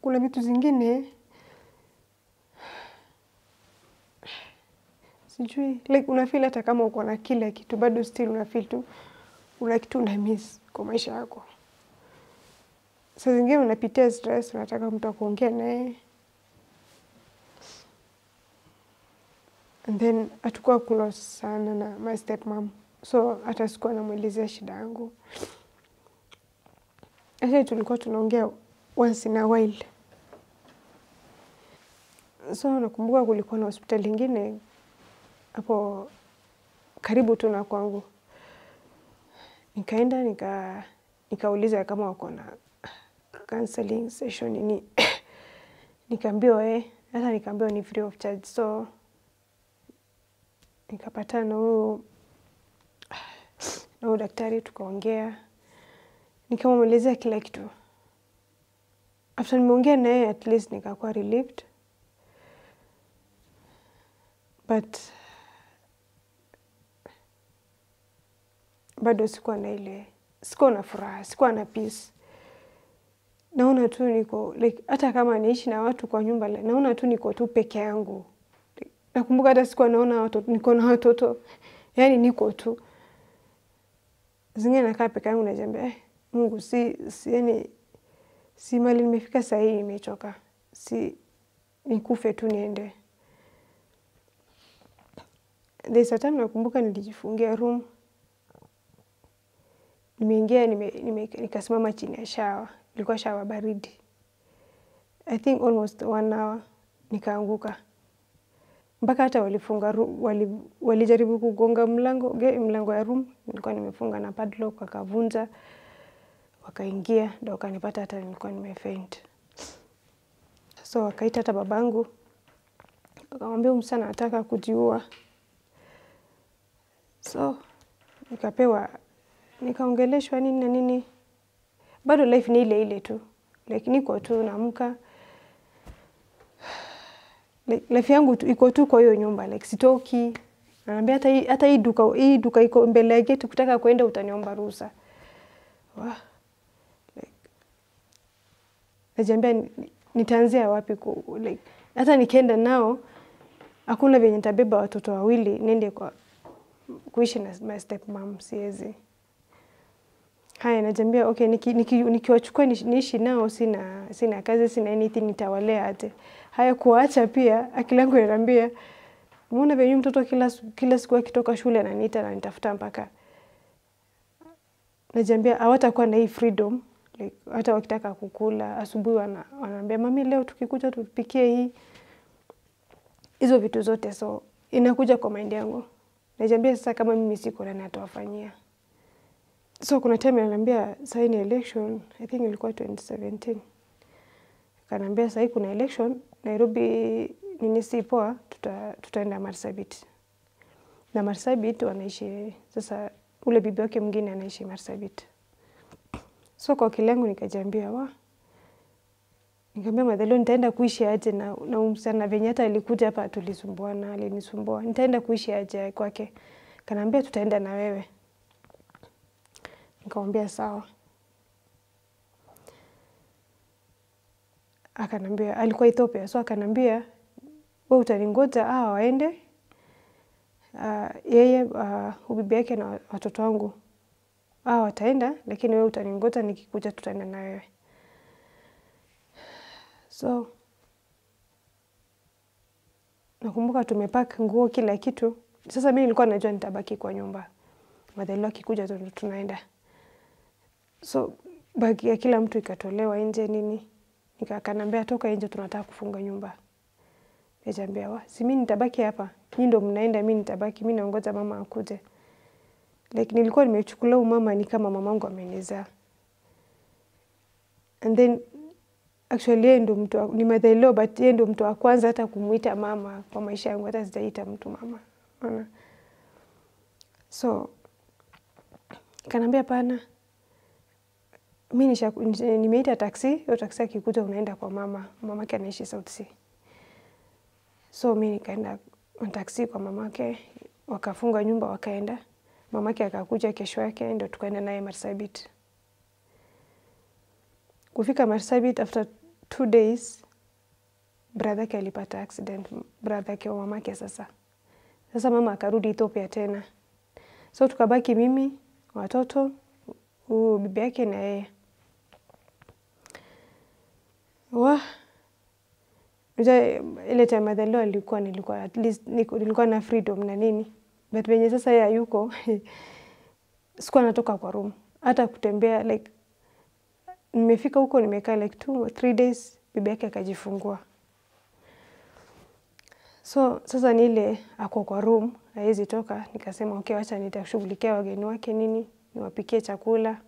Kuna vitu zingine sijui, like unafeel hata kama uko na kila kitu bado still unafeel tu una kitu una miss kwa maisha yako. Saa zingine unapitia stress, unataka mtu akuongea naye. And then hatukuwa close sana na my stepmom. So hata sikuwa namuelezea shida yangu. Hata tulikuwa tunaongea once in a while. So nakumbuka kulikuwa na hospitali nyingine hapo karibu tu na kwangu. Nikaenda nikauliza kama wako na counseling session nini. Nikaambiwa hata nikaambiwa ni free of charge. So nikapatana na huyo daktari tukaongea. Nikamwelezea kila kitu. After nimeongea naye at least nikakuwa relieved. But bado sikuwa na furaha, sikuwa na peace. Naona tu niko like hata kama naishi na watu kwa nyumba, naona tu niko tu peke yangu. Nakumbuka hata sikuwa naona watoto, niko na watoto. Yaani niko tu. Zingine nakaa peke yangu najiambia, Mungu si mali nimefika saa hii nimechoka. Nikufe tu niende. There's a time nakumbuka nilijifungia room. Nimeingia nikasimama chini ya shower. Ilikuwa shower baridi. I think almost 1 hour nikaanguka. Mpaka hata walijaribu kugonga mlango ya room. Nilikuwa nimefunga na padlock, wakavunja, wakaingia, ndio wakanipata hata nilikuwa nimefaint. So wakaita hata babangu. Wakamwambia msichana anataka kujiua. So nikaongeleshwa nini na nini. Bado life ni ile tu. Like niko tu naamka. Like life yangu iko tu kwa hiyo nyumba, like sitoki. Naambia hata hii duka iko mbele ya gate, kutaka kwenda utaniomba ruhusa. Like najiambia nitaanzia wapi like hata nikienda nao hakuna venye nitabeba watoto wawili niende kwa kuishi na my step mom, siwezi. Haya najiambia okay, nikiwachukua niishi nao sina kazi, sina anything, nitawalea aje. Haya kuacha pia akili yangu inaniambia umeona venye mtoto kila siku akitoka shule ananiita na nitafuta mpaka. Najiambia hawatakuwa na hii freedom, like hata wakitaka kukula asubuhi wananiambia mami leo tukikuja tupikie hii, hizo vitu zote. So inakuja kwa mind yangu. Najiambia sasa kama mimi siko na natawafanyia. So kuna time ananiambia sasa ni election, I think ilikuwa 2017. Akaniambia sasa kuna election Nairobi, nini si poa, tutaenda Marsabit. Na Marsabit wanaishi sasa, ule bibi wake mwingine anaishi Marsabit. So kwa akili yangu nikajiambia nikamwambia madhalo nitaenda kuishi aje na msichana venye hata alikuja hapa tulisumbuana, alinisumbua. Nitaenda kuishi aje kwake. Kanambia tutaenda na wewe. Nikamwambia sawa. Akanambia alikuwa Ethiopia, so akanambia wewe utaningoja waende yeye bibi yake na watoto wangu wataenda, lakini wewe utaningoja, nikikuja tutaenda na wewe. So nakumbuka tumepack nguo kila kitu. Sasa mimi nilikuwa najua nitabaki kwa nyumba. Madhalo akikuja tunaenda. So bagi ya kila mtu ikatolewa nje nini. Nikakanambia toka nje tunataka kufunga nyumba. Nikamwambia si mimi nitabaki hapa. Nyinyi ndio mnaenda, mimi nitabaki, mimi naongoza mama akuje. Like nilikuwa nimechukulia mama ni kama mamangu amenizaa. And then actually yeye ndo mtu ni madhalo, but yeye ndo mtu wa kwanza hata kumuita mama kwa maisha yangu, hata sijaita mtu mama. Unaona? So kanambia pana mimi nimeita taxi, hiyo taxi akikuja unaenda kwa mamake anaishi South Sea. So mimi nikaenda na taxi kwa mamake, wakafunga nyumba wakaenda. Mamake akakuja kesho yake ndio tukaenda naye Marsabit. Kufika Marsabit after 2 days brother yake alipata accident, brother yake wa mamake sasa. Sasa mama akarudi Ethiopia tena. So tukabaki mimi, watoto, bibi yake na yeye. Ile time madhalo nilikuwa at least nilikuwa na freedom na nini. But venye sasa yeye yuko sikuwa natoka kwa room. Hata kutembea like nimefika huko nimekaa like 2 or 3 days bibi yake akajifungua. So sasa ni ile ako kwa room haiwezi toka, nikasema okay acha nitashughulikia wageni wake nini, niwapikie chakula.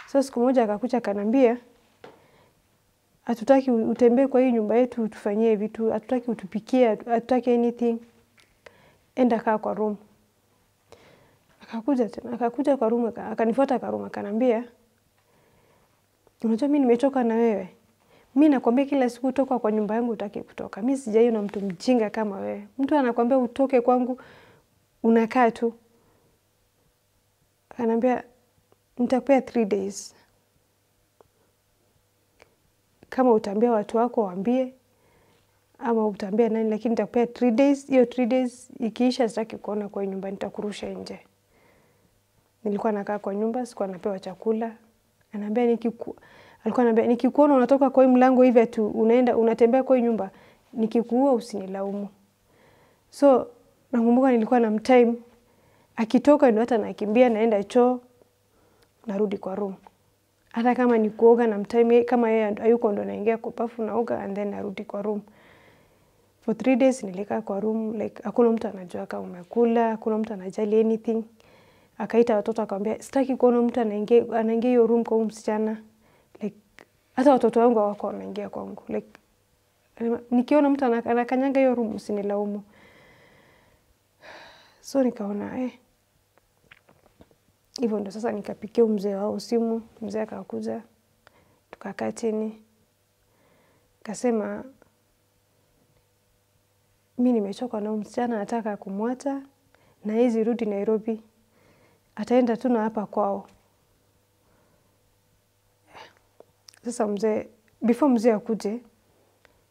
So siku moja akakuja akanambia hatutaki utembee kwa hii nyumba yetu tufanyie vitu, hatutaki utupikie, hatutaki anything. Enda kaa kwa room. Akakuja kwa room, akanifuata kwa room akanambia unajua mimi nimechoka na wewe. Mimi nakwambia kila siku toka kwa nyumba yangu utaki kutoka. Mimi sijaiona mtu mjinga kama wewe. Mtu anakuambia utoke kwangu unakaa tu. Akanambia nitakupea 3 days. Kama utaambia watu wako waambie ama utaambia nani, lakini nitakupea 3 days. Hiyo 3 days ikiisha sitaki kuona kwa nyumba, nitakurusha nje. Nilikuwa nakaa kwa nyumba, sikuwa napewa chakula. Ananiambia alikuwa ananiambia nikikuona unatoka kwa hii mlango hivi tu unaenda unatembea kwa hii nyumba, nikikuua usinilaumu. So nakumbuka nilikuwa na time akitoka ndio hata nakimbia naenda choo narudi kwa room. Hata kama ni kuoga na time kama yeye hayuko ndo naingia kwa bafu naoga and then narudi kwa room. For 3 days nilikaa kwa room, like hakuna mtu anajua kama umekula, hakuna mtu anajali anything. Akaita watoto akamwambia sitaki kuona mtu anaingia hiyo room kwa msichana. Like hata watoto wangu hawako wanaingia kwangu. Like nikiona mtu anakanyanga hiyo room usinilaumu. So nikaona hivyo ndo sasa nikapikia mzee wao simu, mzee akakuja. Tukakaa chini. Akasema mimi nimechoka na msichana, nataka kumwacha na hizi rudi Nairobi. Ataenda tu na hapa kwao. Sasa mzee before mzee akuje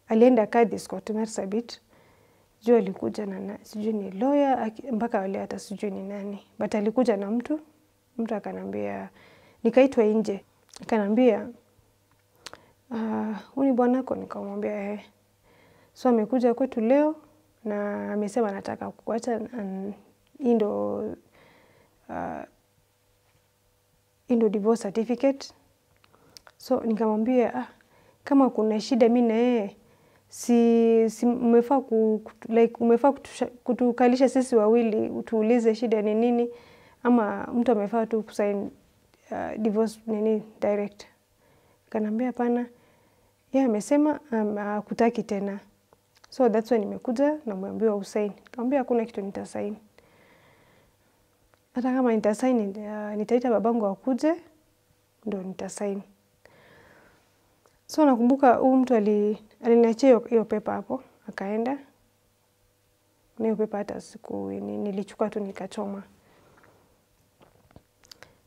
alienda Kadis kwa Marsabit. Juu alikuja na sijui ni lawyer mpaka wale hata sijui ni nani. But alikuja na mtu akanambia, nikaitwa nje. Akanambia, "Uni bwanako?" Nikamwambia, "Eh." So amekuja kwetu leo na amesema anataka kukuacha indo divorce certificate. So nikamwambia, kama kuna shida mimi na yeye si umefaa umefaa kutukalisha sisi wawili utuulize shida ni nini, ama mtu amefaa tu kusign divorce direct. Akanambia hapana, yeye amesema hakutaki tena. So that's why nimekuja na mwambiwa usign. Nikamwambia hakuna kitu nitasign. Hata kama nitasign nitaita babangu akuje ndo nitasign. So nakumbuka huyu mtu aliniachia hiyo pepa hapo, akaenda. Na hiyo pepa hata nilichukua tu nikachoma.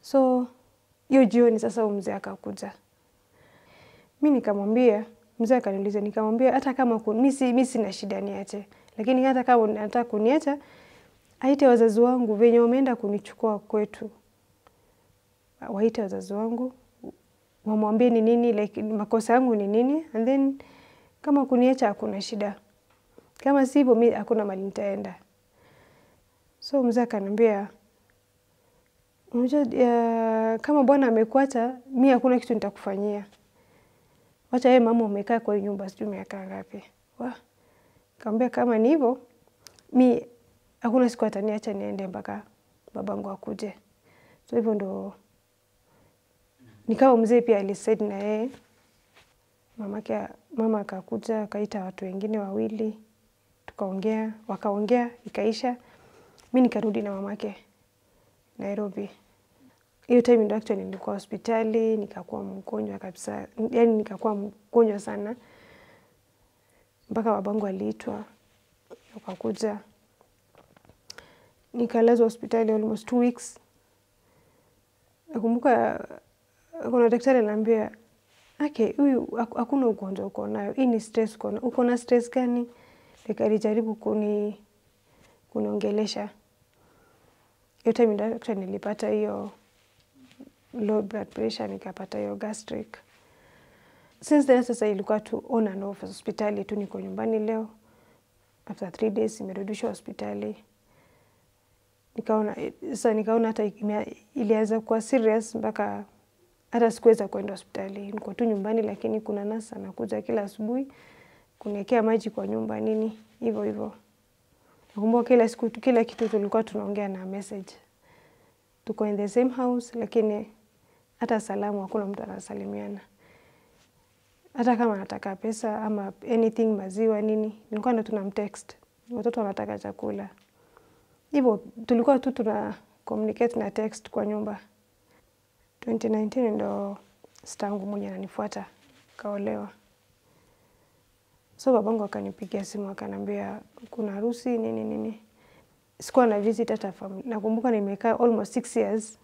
So hiyo jioni sasa mzee akakuja. Mimi nikamwambia, mzee akaniuliza, nikamwambia hata kama mimi sina shida niache, lakini hata kama unataka kuniacha, aite wazazi wangu venye wameenda kunichukua kwetu. Waite wazazi wangu, wamwambie ni nini, like makosa yangu ni nini, and then kama kuniacha hakuna shida. Kama sivyo mimi hakuna mahali nitaenda. So mzee akaniambia, unajua kama bwana amekuacha, mimi hakuna kitu nitakufanyia. Wacha yeye mama umekaa kwa nyumba sijui miaka ngapi. Nikamwambia kama ni hivyo, mimi hakuna siku ataniacha niende mpaka babangu akuje. So hivyo ndo nikawa mzee pia alisaid na yeye. Mama akakuja, akaita watu wengine wawili, tukaongea, wakaongea, ikaisha. Mimi nikarudi na mamake Nairobi. Hiyo time ndo actually nilikuwa hospitali, nikakuwa mgonjwa kabisa. Yaani nikakuwa mgonjwa sana. Mpaka babangu aliitwa, akakuja. Nikalazwa hospitali almost 2 weeks. Nakumbuka kuna daktari ananiambia, "Ake, huyu hakuna ugonjwa uko nayo. Hii ni stress uko nayo. Uko na stress gani?" Alijaribu kuniongelesha. Hiyo time ndo actually nilipata hiyo low blood pressure, nikapata hiyo gastric. Since then sasa ilikuwa tu on and off hospitali tu, niko nyumbani leo. After 3 days nimerudishwa hospitali. Nikaona hata ilianza kuwa serious mpaka hata sikuweza kwenda hospitali. Niko tu nyumbani, lakini kuna nurse anakuja kila asubuhi kuniwekea maji kwa nyumba nini hivyo. Nakumbuka kila kitu tulikuwa tunaongea na message. Tuko in the same house, lakini hata salamu hakuna mtu anasalimiana. Hata kama anataka pesa ama anything, maziwa nini, nilikuwa ndo tunamtext. Watoto wanataka chakula. Hivyo tulikuwa tu tuna communicate na text kwa nyumba. 2019 ndo sistangu mmoja ananifuata, kaolewa. So babangu akanipigia simu akaniambia kuna harusi nini. Sikuwa na visit hata family. Nakumbuka nimekaa almost 6 years.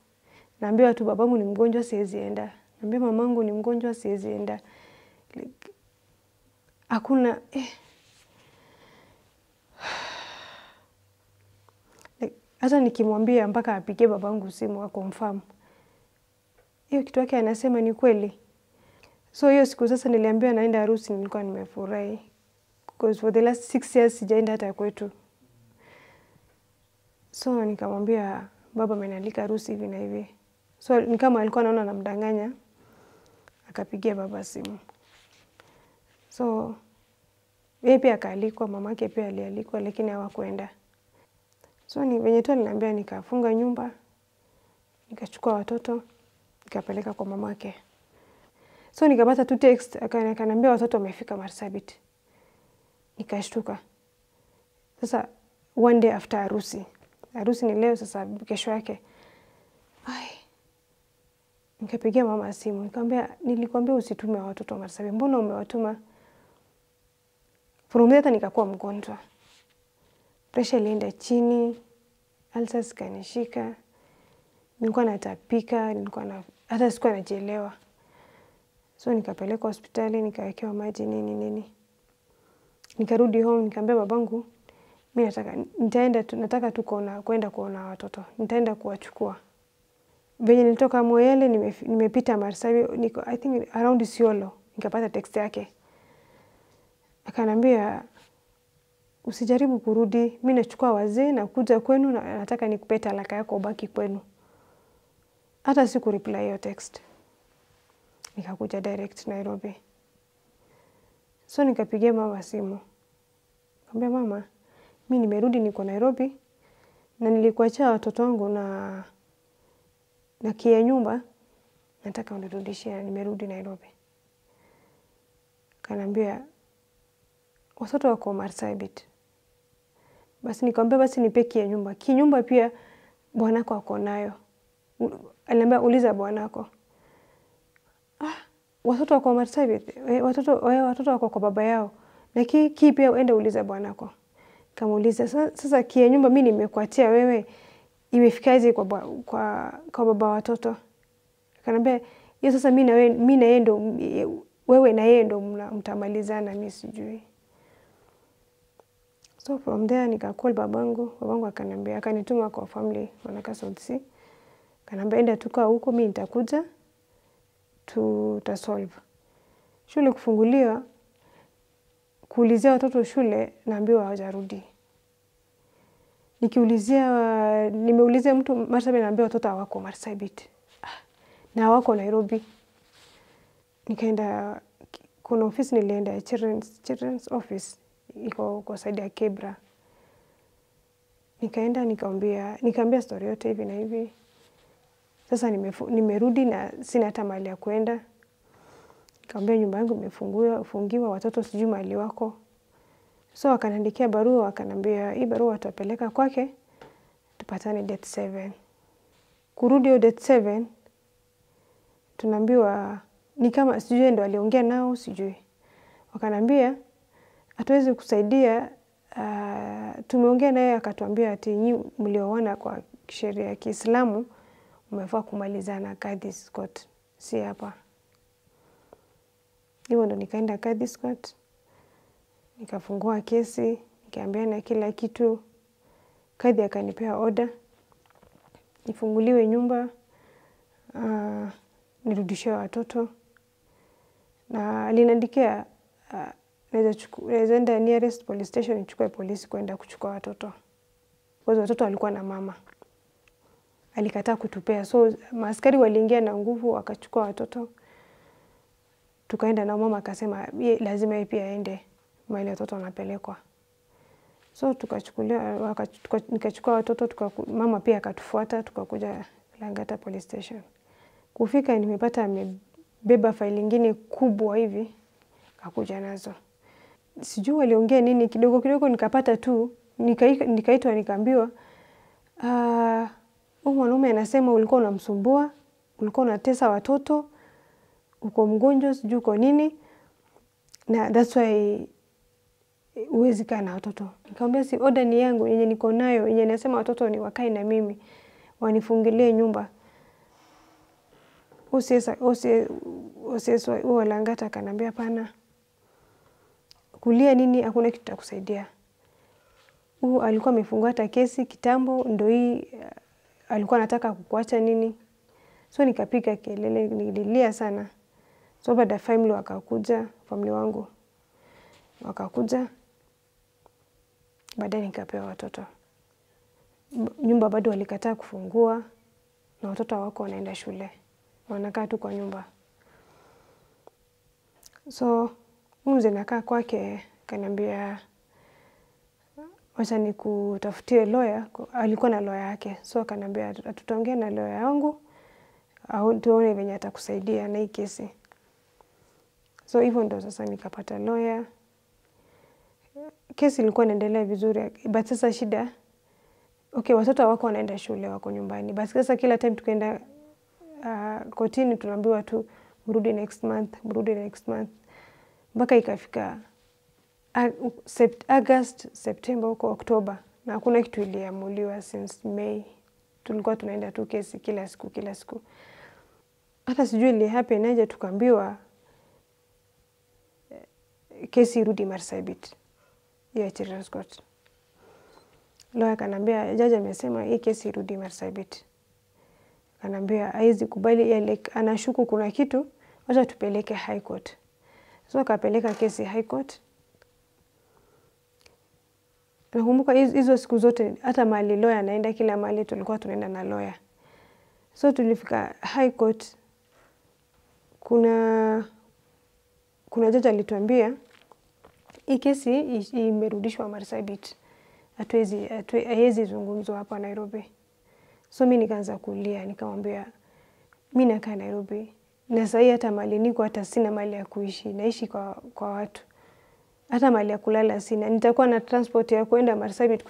Naambiwa tu babangu ni mgonjwa siwezi enda. Naambia mamangu ni mgonjwa siwezi enda. Like, hakuna hata nikimwambia mpaka apigie babangu simu akonfirm. Hiyo kitu yake anasema ni kweli. So hiyo siku sasa niliambiwa naenda harusi, nilikuwa nimefurahi. Because for the last 6 years sijaenda hata kwetu. So nikamwambia baba amenialika harusi hivi na hivi. So ni kama alikuwa anaona namdanganya, akapigia baba simu. So yeye pia akaalikwa, mamake pia alialikwa, lakini hawakwenda. So ni venye tu aliniambia, nikafunga nyumba, nikachukua watoto, nikapeleka kwa mamake. So nikapata tu text, akaniambia watoto wamefika Marsabit. Nikashtuka. Sasa one day after harusi. Harusi ni leo, sasa kesho yake. Nikapigia mama simu, nikamwambia nilikwambia usitume watoto Marsabit. Mbona umewatuma? From there nikakuwa mgonjwa. Pressure ilienda chini, ulcers kanishika. Nilikuwa natapika, hata sikuwa najielewa. So nikapeleka hospitali, nikawekewa maji nini. Nikarudi home, nikamwambia babangu, mimi nataka tu kwenda kuona watoto. Nitaenda kuwachukua. Venye nilitoka Moyale, nimepita Marsabit, niko I think around Isiolo, nikapata text yake. Akaniambia, usijaribu kurudi, mimi nachukua wazee na kuja kwenu na nataka nikupe talaka yako ubaki kwenu. Hata siku reply hiyo text. Nikakuja direct Nairobi. So nikapigia mama simu. Nikamwambia mama, mimi nimerudi niko Nairobi na nilikuachia watoto wangu na kia nyumba, nataka unirudishie, nimerudi Nairobi. Kanambia watoto wako Marsabit. Basi nikamwambia basi nipe kia nyumba. Kinyumba pia bwanako ako nayo. Aliniambia uliza bwanako. Watoto wako Marsabit, watoto wako kwa baba yao. Na ki pia uende uliza bwanako. Kamuuliza sasa kia nyumba mimi nimekuachia wewe imefikaje kwa baba watoto. Akaniambia hiyo sasa mimi na yeye ndo wewe na yeye ndo mtamalizana, mimi sijui. So from there nikacall babangu akaniambia, akanituma kwa family wanakaa South Sea. Akaniambia enda tukaa huko, mimi nitakuja tutasolve. Shule kufunguliwa, kuulizia watoto shule, naambiwa hawajarudi. Nimeulizia mtu Marsabit, naambiwa watoto hawako Marsabit. Na hawako Nairobi. Nikaenda kuna office nilienda children's office iko kwa side ya Kebra. Nikaenda nikaambia story yote hivi na hivi. Sasa nimerudi na sina hata mahali ya kwenda. Nikamwambia nyumba yangu imefungiwa, watoto sijui mahali wako. So akaniandikia barua, akaniambia hii barua tutapeleka kwake, tupatane date 7. Kurudi hiyo date 7 tunaambiwa ni kama sijui ndo aliongea nao sijui. Wakaniambia hatuwezi kusaidia, tumeongea naye akatuambia ati nyinyi mlioana kwa sheria ya Kiislamu umefaa kumalizana Kadhi's Court, si hapa. Hivyo ndo nikaenda Kadhi's Court, nikafungua kesi, nikaambiana kila kitu. Kadhi akanipea order nifunguliwe nyumba, nirudishiwe watoto. Na aliniandikia naweza enda nearest police station nichukue polisi kwenda kuchukua watoto. Kwa watoto walikuwa na mama. Alikataa kutupea. So maaskari waliingia na nguvu wakachukua watoto. Tukaenda na mama akasema lazima yeye pia aende mahali watoto wanapelekwa. So nikachukua watoto, mama pia akatufuata, tukakuja Langata police station. Kufika nimepata amebeba faili nyingine kubwa hivi, akakuja nazo. Sijui waliongea nini, kidogo nikapata tu, nikaitwa nikaambiwa, huyu mwanaume anasema ulikuwa unamsumbua, ulikuwa unatesa watoto, uko mgonjwa, sijui uko nini, na that's why huwezi kaa na watoto. Nikamwambia si order ni yangu yenye niko nayo, yenye nasema watoto ni wakae na mimi, wanifungilie nyumba. Huyo Langata akaniambia hapana. Kulia nini, hakuna kitu kusaidia. Alikuwa amefungua hata kesi kitambo, ndo hii alikuwa anataka kukuacha nini. So nikapiga kelele, nililia sana. So baada family wakakuja, family wangu wakakuja. Baadaye nikapewa watoto. Nyumba bado walikataa kufungua na watoto hawako wanaenda shule. Wanakaa tu kwa nyumba. So mzee nakaa kwake kaniambia wacha nikutafutie lawyer, alikuwa na lawyer yake. So akaniambia tutaongea na lawyer yangu au tuone venye atakusaidia na hii kesi. So hivyo ndo sasa nikapata lawyer. Kesi ilikuwa inaendelea vizuri, but sasa shida watoto wako wanaenda shule, wako nyumbani. Basi sasa kila time tukaenda kotini tunaambiwa tu mrudi next month. Mpaka ikafika August, September, huko October, na hakuna kitu iliamuliwa since May. Tulikuwa tunaenda tu kesi kila siku. Hata sijui ili happen aje tukaambiwa kesi irudi Marsabit ya Children's Court. Lawyer kanambia jaji amesema hii kesi irudi Marsabit. Kanambia haizi kubali ya like anashuku kuna kitu, wacha tupeleke High Court. So akapeleka kesi High Court. Nakumbuka hizo siku zote hata mahali lawyer anaenda, kila mahali tulikuwa tunaenda na lawyer. So tulifika High Court, kuna jaji alituambia hii kesi imerudishwa Marsabit. Haiwezi zungumzwa hapa Nairobi. So mimi nikaanza kulia, nikamwambia mimi nakaa Nairobi. Na sasa hata mali niko hata sina mali ya kuishi, naishi kwa watu. Hata mali ya kulala sina. Nitakuwa na transport ya kwenda Marsabit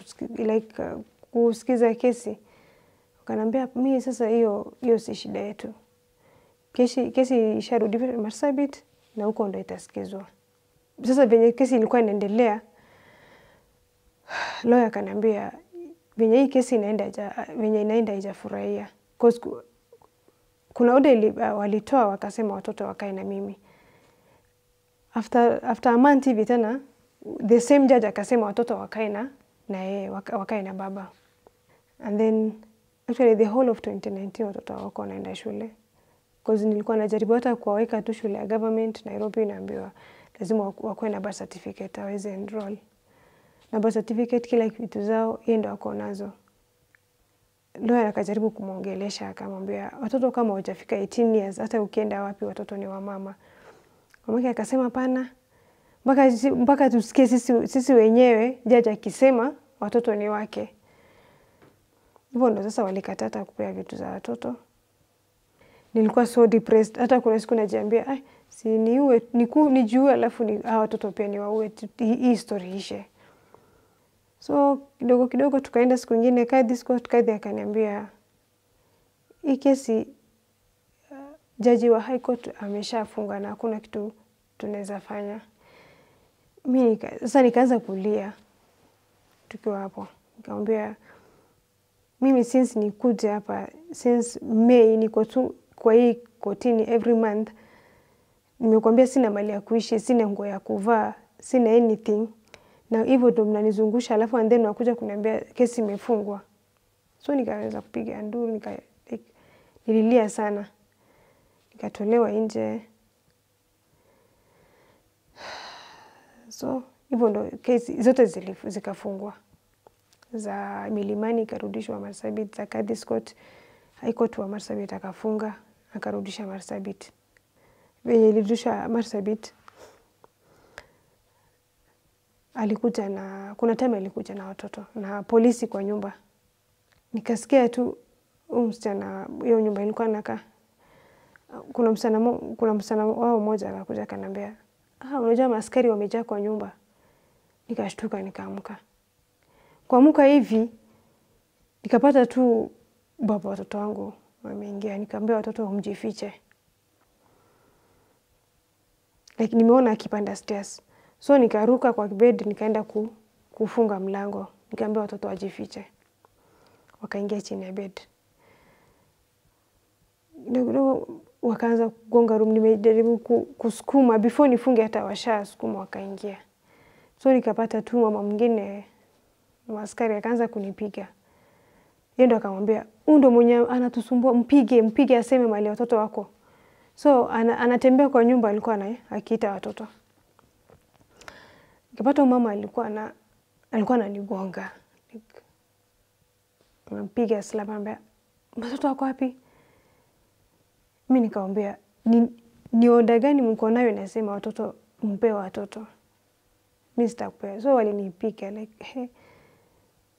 kusikiza kesi. Kanambia mimi sasa hiyo si shida yetu. Kesi isharudi Marsabit na huko ndo itasikizwa. Sasa venye kesi ilikuwa inaendelea, lawyer kanambia venye hii kesi inaenda haijafurahia. Kuna order walitoa wakasema watoto wakae na mimi. After a month hivi tena, the same judge akasema watoto wakae na yeye, wakae na baba. And then actually the whole of 2019 watoto wako wanaenda shule. Because nilikuwa najaribu hata kuwaweka tu shule ya government Nairobi, naambiwa lazima wakuwe na birth certificate waweze enroll. Na birth certificate kila kitu zao yeye ndo wako nazo. Lawyer akajaribu kumuongelesha, akamwambia watoto kama hujafika 18 years hata ukienda wapi watoto ni wa mama. Mama akasema pana, mpaka tusikie sisi wenyewe jaji akisema watoto ni wake. Hivyo ndo sasa walikatata kupea vitu za watoto. Nilikuwa so depressed, hata kuna siku najiambia si niue nijue alafu hawa watoto pia niwaue, hii story ishe. So kidogo tukaenda siku nyingine kadhi akaniambia hii kesi jaji wa High Court ameshafunga na hakuna kitu tunaweza fanya. Mimi sasa nikaanza kulia tukiwa hapo. Nikamwambia mimi since nikuje hapa since May niko tu kwa hii kotini every month. Nimekuambia sina mali ya kuishi, sina nguo ya kuvaa, sina anything. Na hivyo ndo mnanizungusha alafu and then wakuja kuniambia kesi imefungwa. So nikaanza kupiga nduru, nililia sana. Nikatolewa nje. So hivyo ndo kesi zote zikafungwa. Za Milimani karudishwa Marsabit, za Kadhi Court High Court wa Marsabit akafunga, akarudisha Marsabit. Venye ilirudishwa Marsabit kuna time alikuja na watoto na polisi kwa nyumba. Nikasikia tu msichana, hiyo nyumba ilikuwa nakaa. Kuna msichana wao mmoja akakuja akaniambia, unajua maaskari wamejaa kwa nyumba. Nikashtuka nikaamka. Kuamka hivi nikapata tu baba watoto wangu wameingia, nikamwambia watoto mjifiche. Like nimeona akipanda stairs. So nikaruka kwa bed nikaenda kufunga mlango. Nikamwambia watoto wajifiche. Wakaingia chini ya bed. Ndio wakaanza kugonga room, nimejaribu kusukuma before nifunge hata washasukuma wakaingia. So nikapata tu mama mwingine askari akaanza kunipiga. Yeye ndo akamwambia, ndo mwenye anatusumbua, mpige aseme mali watoto wako. So anatembea kwa nyumba alikuwa akiita watoto. Nikapata mama alikuwa ananigonga. Mpiga slap anambia, watoto wako wapi? Mimi nikamwambia, ni oda gani mko nayo inasema watoto mpe watoto? Mimi sitakupea. So walinipiga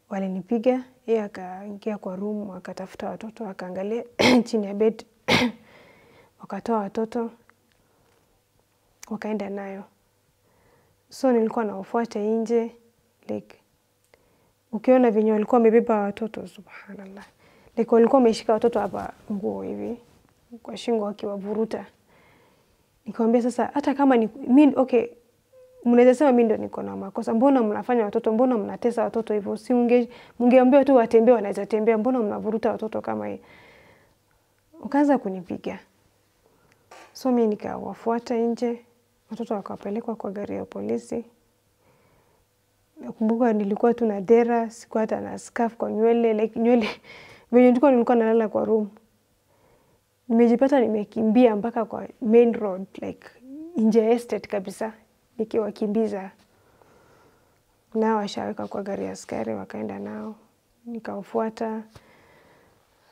walinipiga, yeye akaingia kwa room akatafuta watoto, akaangalia chini ya bed. Wakatoa watoto wakaenda nayo. So nilikuwa nawafuata nje, ukiona venye walikuwa wamebeba watoto, subhanallah. Walikuwa wameshika watoto hapa nguo hivi kwa shingo wakiwavuruta. Nikamwambia sasa hata kama mimi mnaweza sema mimi ndo niko na makosa. Mbona mnafanya watoto, mbona mnatesa watoto hivyo? Si mungeambia tu watembee, wanaweza tembea, mbona mnavuruta watoto kama hii? Wakaanza kunipiga. So mimi nikawafuata nje, Watoto wakapelekwa kwa gari ya polisi. Nakumbuka nilikuwa tu na dera, sikuwa hata na scarf kwa nywele, like nywele venye nilikuwa nalala kwa room. Nimejipata nimekimbia mpaka kwa main road, like nje estate kabisa, nikiwakimbiza. Nao washaweka kwa gari ya askari, wakaenda nao, nikawafuata.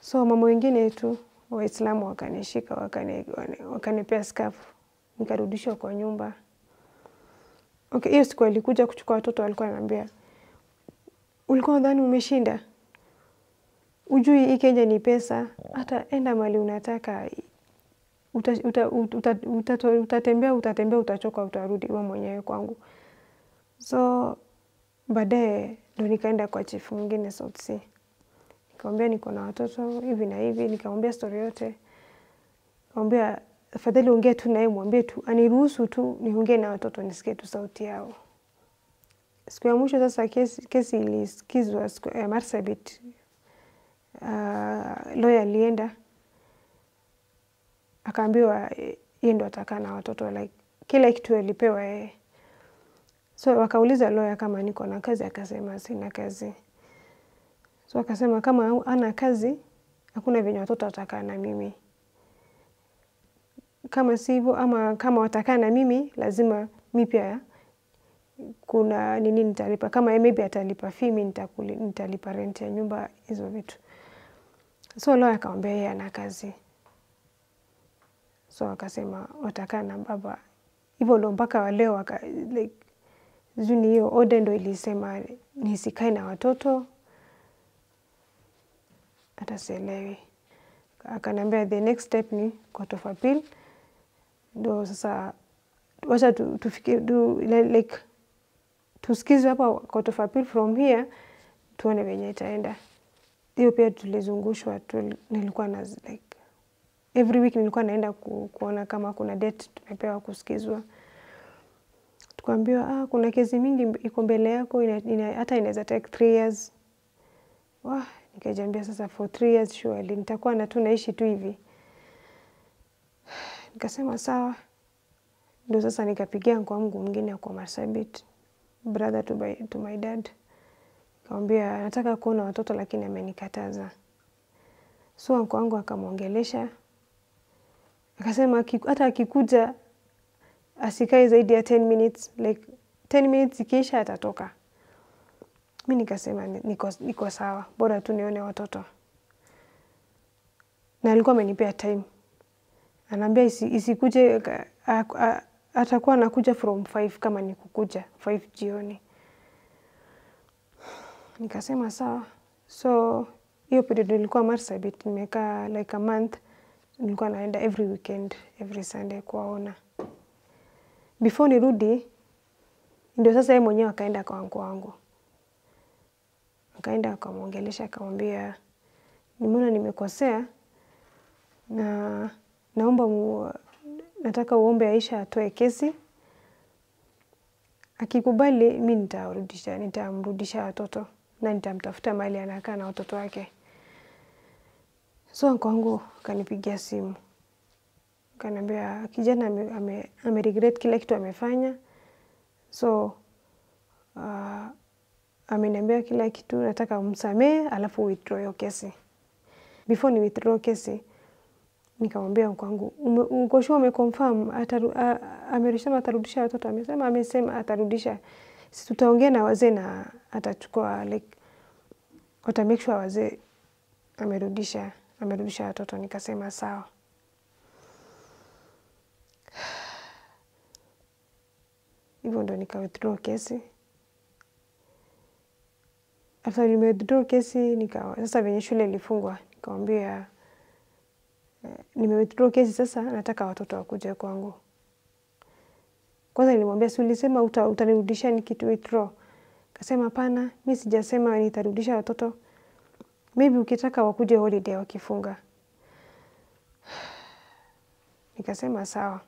So mama wengine tu Waislamu wakanishika, wakanipea scarf, nikarudishwa kwa nyumba. Okay, hiyo siku alikuja kuchukua watoto, walikuwa wananiambia, ulikuwa unadhani umeshinda? Ujui hii Kenya ni pesa, hata enda mahali unataka, utatembea, utachoka, utarudi wewe mwenyewe kwangu. So baadaye ndo nikaenda kwa chief mwingine South Sea. Nikamwambia niko na watoto hivi na hivi, nikamwambia story yote. Nikamwambia afadhali ongea tu naye, mwambie tu aniruhusu tu niongee na watoto nisikie tu sauti yao. Siku ya mwisho sasa kesi ilisikizwa ya Marsabit. Lawyer alienda akaambiwa yeye ndo atakaa na watoto, like kila kitu alipewa yeye. So wakauliza lawyer kama niko na kazi, akasema sina kazi. So akasema kama ana kazi hakuna venye watoto watakaa na mimi. Kama sivyo ama kama watakaa na mimi lazima mimi pia kuna nini nitalipa. Kama maybe atalipa fee, mimi nitalipa rent ya nyumba, hizo vitu. So lawyer akamwambia yeye ana kazi. So akasema watakaa na baba. Hivyo ndo mpaka wa leo like zuni hiyo order ndo ilisema nisikae na watoto. Hata sielewi. Akaniambia the next step ni court of appeal. Ndo sasa wacha tufikie like tusikize hapa court of appeal, from here tuone venye itaenda. Hiyo pia tulizungushwa, nilikuwa na like every week nilikuwa naenda kuona kama kuna date tumepewa kusikizwa. Tukaambiwa kuna kesi mingi iko mbele yako, hata inaweza take 3 years. Nikajiambia sasa for 3 years surely nitakuwa na tu naishi tu hivi. Nikasema sawa. Ndio sasa nikapigia kwa mgu mwingine kwa Marsabit, brother to my dad. Nikamwambia nataka kuona watoto lakini amenikataza. So anko wangu akamwongelesha. Akasema hata akikuja asikae zaidi ya 10 minutes, like 10 minutes ikiisha atatoka. Mimi nikasema niko sawa, bora tu nione watoto. Na alikuwa amenipea time. Ananiambia isikuje, atakuwa anakuja from 5 kama nikukuja 5 jioni. Nikasema sawa. So hiyo period nilikuwa Marsabit, nimekaa like a month. Nilikuwa naenda every weekend, every Sunday kuwaona. Before nirudi, ndio sasa yeye mwenyewe akaenda kwa anko wangu. Akaenda akamwongelesha, akamwambia nimeona nimekosea na naomba nataka uombe Aisha atoe kesi. Akikubali mimi nitamrudisha watoto na nitamtafuta mahali anakaa na watoto wake. So anko wangu akanipigia simu. Akaniambia kijana ame-regret kila kitu amefanya. So ameniambia kila kitu, nataka umsamehe alafu withdraw hiyo kesi. Before ni withdraw kesi, nikamwambia anko wangu, uko sure umeconfirm amerudisha atarudisha watoto? Amesema atarudisha. Sisi tutaongea na wazee na atachukua like wata make sure wazee amerudisha watoto. Nikasema sawa. Hivyo ndo nika withdraw kesi. After nime withdraw kesi, sasa venye shule ilifungwa, nikamwambia nime withdraw kesi sasa, nataka watoto wakuje kwangu. Kwanza nilimwambia si ulisema utanirudisha nikitu withdraw. Akasema hapana, mimi sijasema nitarudisha watoto. Maybe ukitaka wakuje holiday wakifunga. Nikasema sawa.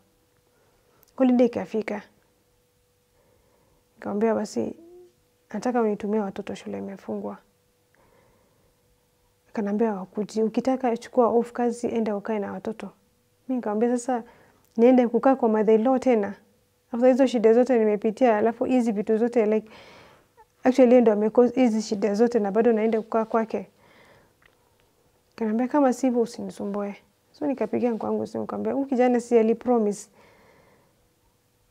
Holiday ikafika. Nikamwambia basi nataka unitumie watoto, shule imefungwa. Akaniambia wakuje, ukitaka chukua off kazi enda ukae na watoto. Mimi nikamwambia sasa niende kukaa kwa mother-in-law tena. After hizo shida zote nimepitia, alafu hizi vitu zote like actually ndo amecause hizi shida zote na bado naenda kukaa kwake. Kaniambia kama sivyo usinisumbue. So nikapigia kwangu simu nikamwambia huyu kijana si alipromise.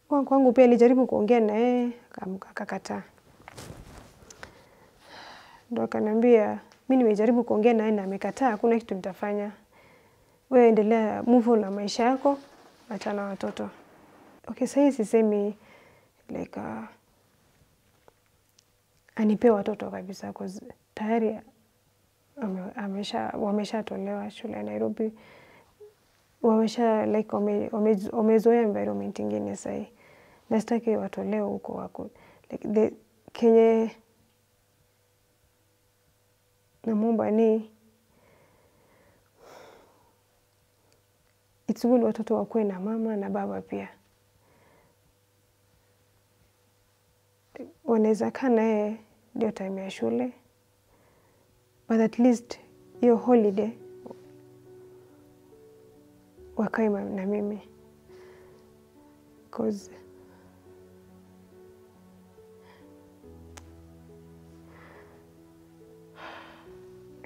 Kwangu pia alijaribu kuongea na yeye akakataa. Ndo akaniambia mimi nimejaribu kuongea na yeye na amekataa, hakuna kitu nitafanya. Wewe endelea move on na maisha yako, acha na watoto. Okay, sasa sisemi like anipe watoto kabisa cause tayari wameshatolewa shule ya Nairobi. Wamesha like wamezoea environment nyingine sasa. Na sitaki watolewe huko wako. Like kenye naomba ni it's good watoto wakuwe na mama na baba pia. Wanaweza kaa naye ndio time ya shule. But at least hiyo holiday wakae na mimi. Cause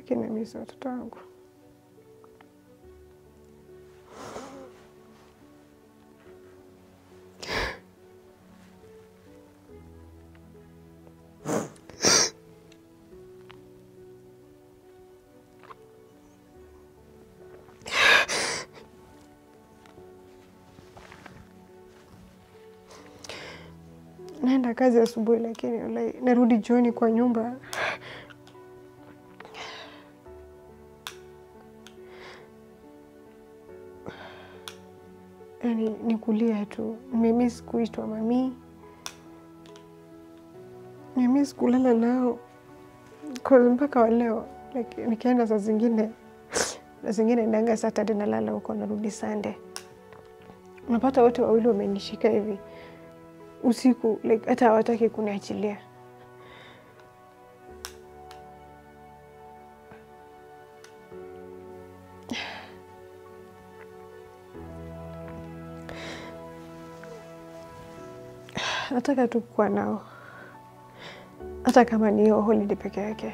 kina misa watoto wangu. Naenda kazi asubuhi lakini narudi jioni kwa nyumba. Yani nikulia tu. Nimemiss kuitwa mami. Nimemiss kulala nao. Kwa mpaka wa leo like nikienda saa zingine ndanga Saturday nalala huko narudi Sunday. Unapata wote wawili wamenishika hivi usiku like hata hawataki kuniachilia. Nataka tu kuwa nao hata kama ni hiyo holiday peke yake.